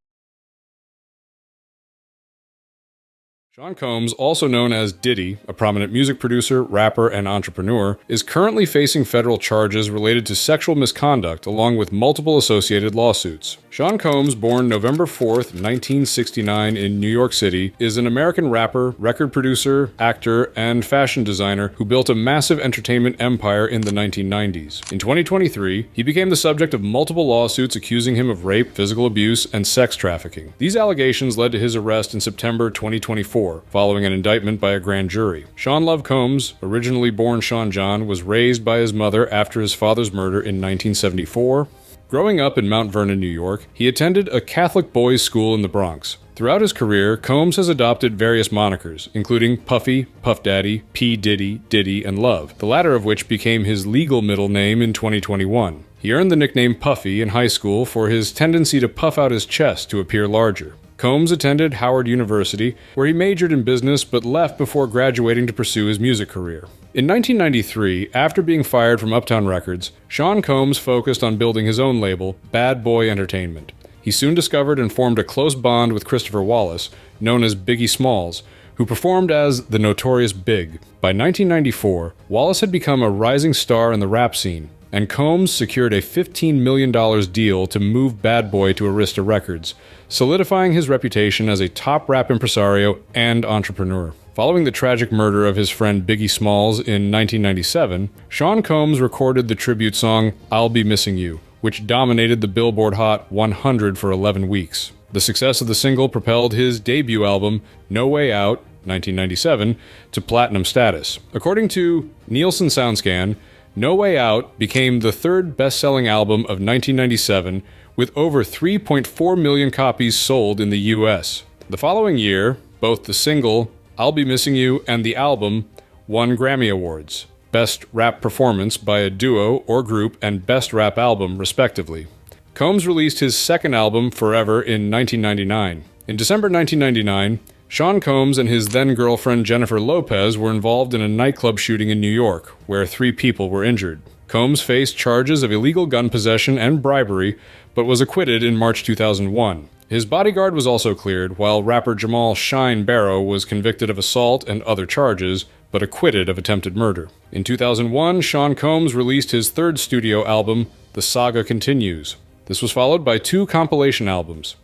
Sean Combs, also known as Diddy, a prominent music producer, rapper, and entrepreneur, is currently facing federal charges related to sexual misconduct along with multiple associated lawsuits. Sean Combs, born November 4th, 1969 in New York City, is an American rapper, record producer, actor, and fashion designer who built a massive entertainment empire in the 1990s. In 2023, he became the subject of multiple lawsuits accusing him of rape, physical abuse, and sex trafficking. These allegations led to his arrest in September 2024. Following an indictment by a grand jury. Sean Love Combs, originally born Sean John, was raised by his mother after his father's murder in 1974. Growing up in Mount Vernon, New York, he attended a Catholic boys' school in the Bronx. Throughout his career, Combs has adopted various monikers, including Puffy, Puff Daddy, P. Diddy, Diddy, and Love, the latter of which became his legal middle name in 2021. He earned the nickname Puffy in high school for his tendency to puff out his chest to appear larger. Combs attended Howard University, where he majored in business but left before graduating to pursue his music career. In 1993, after being fired from Uptown Records, Sean Combs focused on building his own label, Bad Boy Entertainment. He soon discovered and formed a close bond with Christopher Wallace, known as Biggie Smalls, who performed as the Notorious Big. By 1994, Wallace had become a rising star in the rap scene, and Combs secured a $15 million deal to move Bad Boy to Arista Records, solidifying his reputation as a top rap impresario and entrepreneur. Following the tragic murder of his friend Biggie Smalls in 1997, Sean Combs recorded the tribute song I'll Be Missing You, which dominated the Billboard Hot 100 for 11 weeks. The success of the single propelled his debut album, No Way Out, 1997, to platinum status. According to Nielsen SoundScan, No Way Out became the third best-selling album of 1997, with over 3.4 million copies sold in the US. The following year, both the single, I'll Be Missing You, and the album won Grammy Awards, Best Rap Performance by a Duo or Group and Best Rap Album, respectively. Combs released his second album, Forever, in 1999. In December 1999, Sean Combs and his then-girlfriend Jennifer Lopez were involved in a nightclub shooting in New York, where 3 people were injured. Combs faced charges of illegal gun possession and bribery, but was acquitted in March 2001. His bodyguard was also cleared, while rapper Jamal Shine Barrow was convicted of assault and other charges, but acquitted of attempted murder. In 2001, Sean Combs released his third studio album, The Saga Continues. This was followed by 2 compilation albums,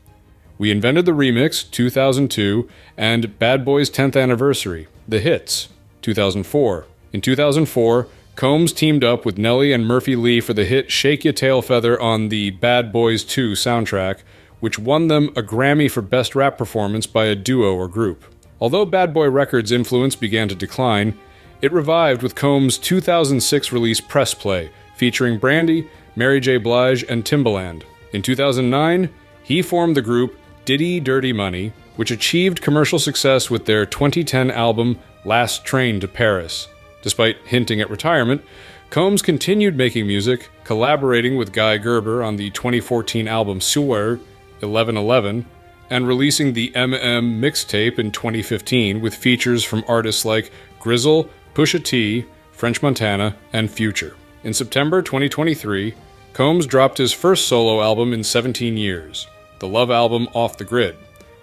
We Invented the Remix, 2002, and Bad Boy's 10th Anniversary, The Hits, 2004. In 2004, Combs teamed up with Nelly and Murphy Lee for the hit Shake Ya Tail Feather on the Bad Boys 2 soundtrack, which won them a Grammy for Best Rap Performance by a Duo or Group. Although Bad Boy Records' influence began to decline, it revived with Combs' 2006 release Press Play, featuring Brandy, Mary J. Blige, and Timbaland. In 2009, he formed the group Diddy Dirty Money, which achieved commercial success with their 2010 album Last Train to Paris. Despite hinting at retirement, Combs continued making music, collaborating with Guy Gerber on the 2014 album Soir 1111, and releasing the M.M. mixtape in 2015 with features from artists like Grizzle, Pusha T, French Montana, and Future. In September 2023, Combs dropped his first solo album in 17 years, the love album Off the Grid,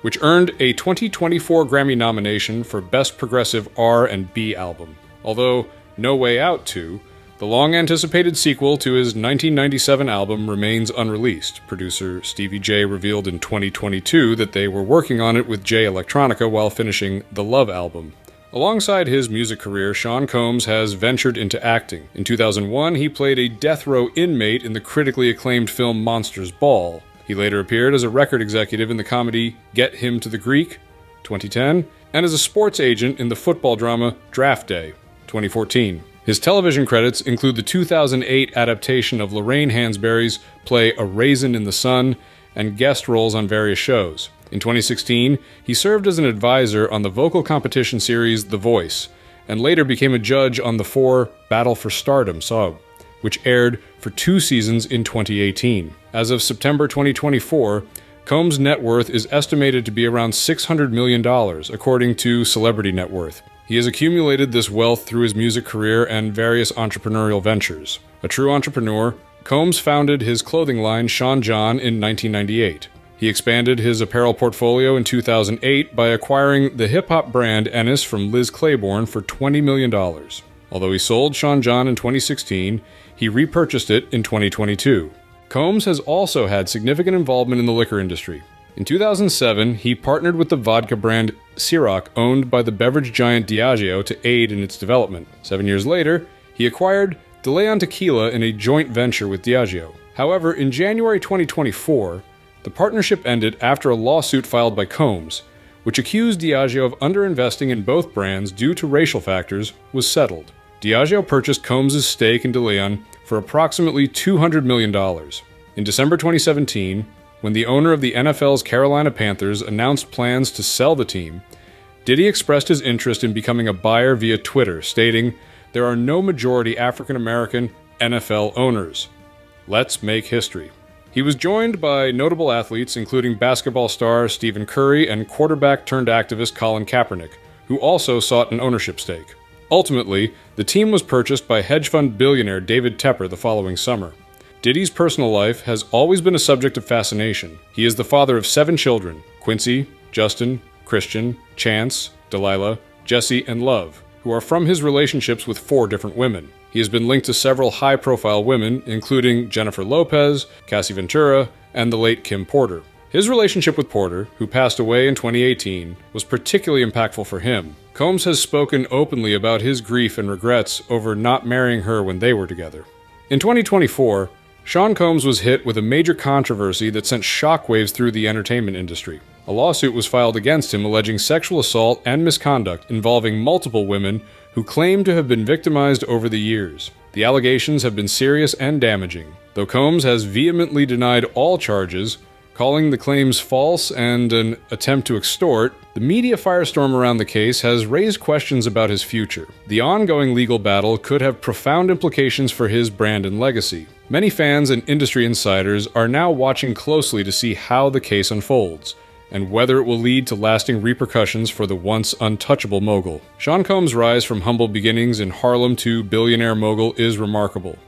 which earned a 2024 Grammy nomination for Best Progressive R&B Album. Although No Way Out 2, the long-anticipated sequel to his 1997 album, remains unreleased. Producer Stevie J revealed in 2022 that they were working on it with Jay Electronica while finishing the Love album. Alongside his music career, Sean Combs has ventured into acting. In 2001, he played a death row inmate in the critically acclaimed film Monsters Ball. He later appeared as a record executive in the comedy Get Him to the Greek, 2010, and as a sports agent in the football drama Draft Day, 2014. His television credits include the 2008 adaptation of Lorraine Hansberry's play A Raisin in the Sun and guest roles on various shows. In 2016, he served as an advisor on the vocal competition series The Voice, and later became a judge on the 4 Battle for Stardom soap, which aired for 2 seasons in 2018. As of September 2024, Combs' net worth is estimated to be around $600 million, according to Celebrity Net Worth. He has accumulated this wealth through his music career and various entrepreneurial ventures. A true entrepreneur, Combs founded his clothing line Sean John in 1998. He expanded his apparel portfolio in 2008 by acquiring the hip-hop brand Ennis from Liz Claiborne for $20 million. Although he sold Sean John in 2016, he repurchased it in 2022. Combs has also had significant involvement in the liquor industry. In 2007, he partnered with the vodka brand Ciroc, owned by the beverage giant Diageo, to aid in its development. 7 years later, he acquired De Leon Tequila in a joint venture with Diageo. However, in January 2024, the partnership ended after a lawsuit filed by Combs, which accused Diageo of underinvesting in both brands due to racial factors, was settled. Diageo purchased Combs' stake in De Leon for approximately $200 million. In December 2017, when the owner of the NFL's Carolina Panthers announced plans to sell the team, Diddy expressed his interest in becoming a buyer via Twitter, stating, "There are no majority African-American NFL owners. Let's make history." He was joined by notable athletes including basketball star Stephen Curry and quarterback-turned-activist Colin Kaepernick, who also sought an ownership stake. Ultimately, the team was purchased by hedge fund billionaire David Tepper the following summer. Diddy's personal life has always been a subject of fascination. He is the father of 7 children: Quincy, Justin, Christian, Chance, Delilah, Jesse, and Love, who are from his relationships with 4 different women. He has been linked to several high-profile women, including Jennifer Lopez, Cassie Ventura, and the late Kim Porter. His relationship with Porter, who passed away in 2018, was particularly impactful for him. Combs has spoken openly about his grief and regrets over not marrying her when they were together. In 2024, Sean Combs was hit with a major controversy that sent shockwaves through the entertainment industry. A lawsuit was filed against him alleging sexual assault and misconduct involving multiple women who claim to have been victimized over the years. The allegations have been serious and damaging, though Combs has vehemently denied all charges, calling the claims false and an attempt to extort. The media firestorm around the case has raised questions about his future. The ongoing legal battle could have profound implications for his brand and legacy. Many fans and industry insiders are now watching closely to see how the case unfolds, and whether it will lead to lasting repercussions for the once untouchable mogul. Sean Combs' rise from humble beginnings in Harlem to billionaire mogul is remarkable.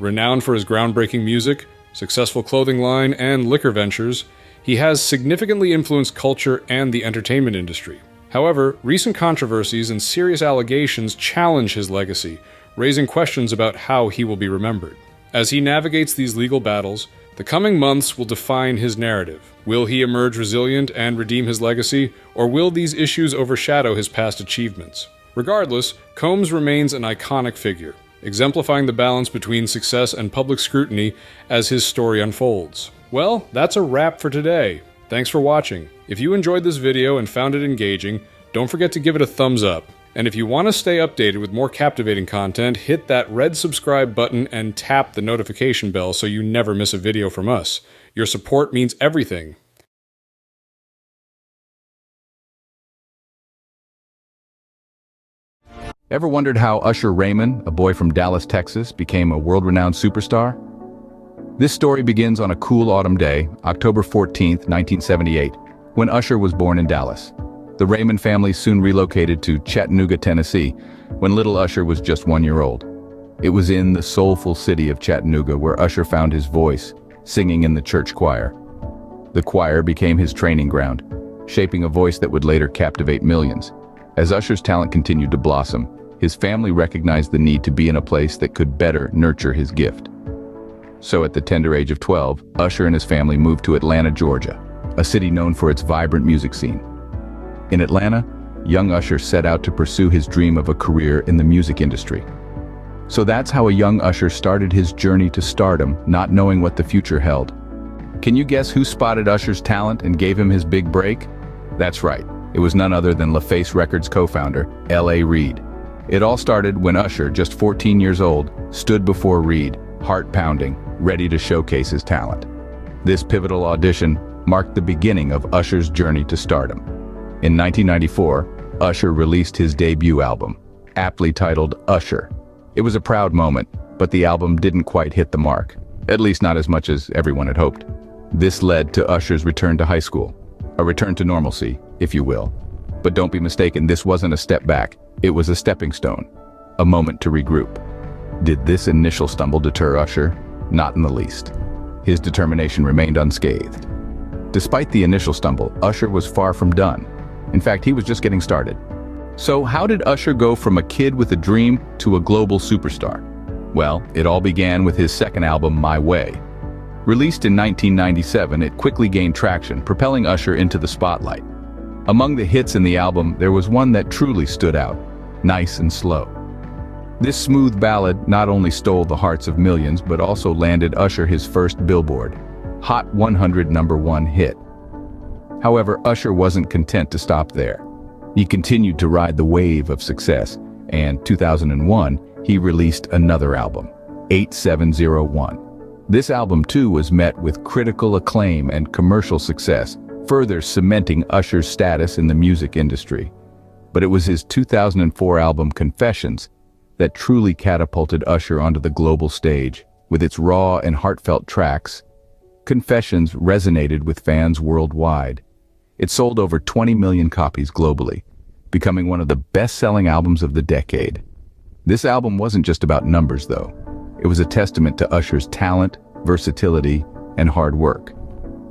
Renowned for his groundbreaking music, successful clothing line, and liquor ventures, he has significantly influenced culture and the entertainment industry. However, recent controversies and serious allegations challenge his legacy, raising questions about how he will be remembered. As he navigates these legal battles, the coming months will define his narrative. Will he emerge resilient and redeem his legacy, or will these issues overshadow his past achievements? Regardless, Combs remains an iconic figure, exemplifying the balance between success and public scrutiny as his story unfolds. Well, that's a wrap for today. Thanks for watching. If you enjoyed this video and found it engaging, don't forget to give it a thumbs up. And if you want to stay updated with more captivating content, hit that red subscribe button and tap the notification bell so you never miss a video from us. Your support means everything. Ever wondered how Usher Raymond, a boy from Dallas, Texas, became a world-renowned superstar? This story begins on a cool autumn day, October 14th, 1978, when Usher was born in Dallas. The Raymond family soon relocated to Chattanooga, Tennessee, when little Usher was just 1 year old. It was in the soulful city of Chattanooga where Usher found his voice, singing in the church choir. The choir became his training ground, shaping a voice that would later captivate millions. As Usher's talent continued to blossom, his family recognized the need to be in a place that could better nurture his gift. So at the tender age of 12, Usher and his family moved to Atlanta, Georgia, a city known for its vibrant music scene. In Atlanta, young Usher set out to pursue his dream of a career in the music industry. So that's how a young Usher started his journey to stardom, not knowing what the future held. Can you guess who spotted Usher's talent and gave him his big break? That's right, it was none other than LaFace Records co-founder, L.A. Reid. It all started when Usher, just 14 years old, stood before Reid, heart-pounding, ready to showcase his talent. This pivotal audition marked the beginning of Usher's journey to stardom. In 1994, Usher released his debut album, aptly titled Usher. It was a proud moment, but the album didn't quite hit the mark, at least not as much as everyone had hoped. This led to Usher's return to high school, a return to normalcy, if you will. But don't be mistaken, this wasn't a step back, it was a stepping stone, a moment to regroup. Did this initial stumble deter Usher? Not in the least. His determination remained unscathed. Despite the initial stumble, Usher was far from done. In fact, he was just getting started. So how did Usher go from a kid with a dream to a global superstar? Well, it all began with his second album, My Way. Released in 1997, it quickly gained traction, propelling Usher into the spotlight. Among the hits in the album, there was one that truly stood out, Nice and Slow. This smooth ballad not only stole the hearts of millions, but also landed Usher his first Billboard Hot 100 #1 hit. However, Usher wasn't content to stop there. He continued to ride the wave of success, and 2001, he released another album, 8701. This album too was met with critical acclaim and commercial success, further cementing Usher's status in the music industry. But it was his 2004 album Confessions that truly catapulted Usher onto the global stage. With its raw and heartfelt tracks, Confessions resonated with fans worldwide. It sold over 20 million copies globally, becoming one of the best-selling albums of the decade. This album wasn't just about numbers, though. It was a testament to Usher's talent, versatility, and hard work.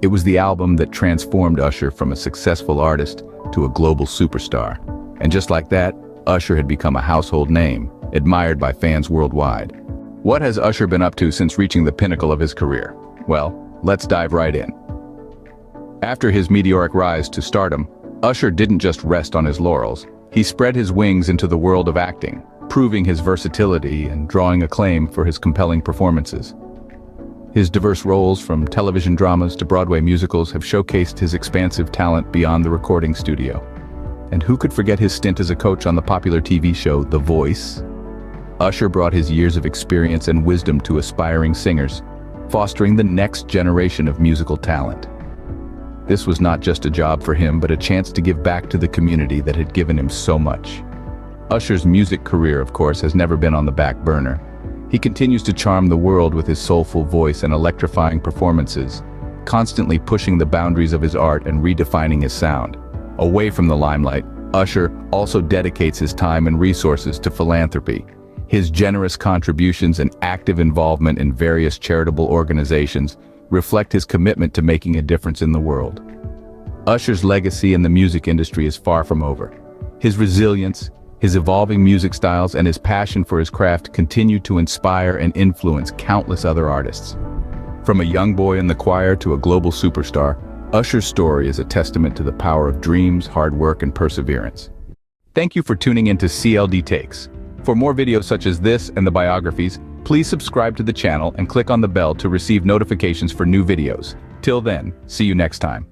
It was the album that transformed Usher from a successful artist to a global superstar. And just like that, Usher had become a household name, admired by fans worldwide. What has Usher been up to since reaching the pinnacle of his career? Well, let's dive right in. After his meteoric rise to stardom, Usher didn't just rest on his laurels. He spread his wings into the world of acting, proving his versatility and drawing acclaim for his compelling performances. His diverse roles, from television dramas to Broadway musicals, have showcased his expansive talent beyond the recording studio. And who could forget his stint as a coach on the popular TV show The Voice? Usher brought his years of experience and wisdom to aspiring singers, fostering the next generation of musical talent. This was not just a job for him, but a chance to give back to the community that had given him so much. Usher's music career, of course, has never been on the back burner. He continues to charm the world with his soulful voice and electrifying performances, constantly pushing the boundaries of his art and redefining his sound. Away from the limelight, Usher also dedicates his time and resources to philanthropy. His generous contributions and active involvement in various charitable organizations reflect his commitment to making a difference in the world. Usher's legacy in the music industry is far from over. His resilience, his evolving music styles, and his passion for his craft continue to inspire and influence countless other artists. From a young boy in the choir to a global superstar, Usher's story is a testament to the power of dreams, hard work, and perseverance. Thank you for tuning into CLD Takes. For more videos such as this and the biographies, please subscribe to the channel and click on the bell to receive notifications for new videos. Till then, see you next time.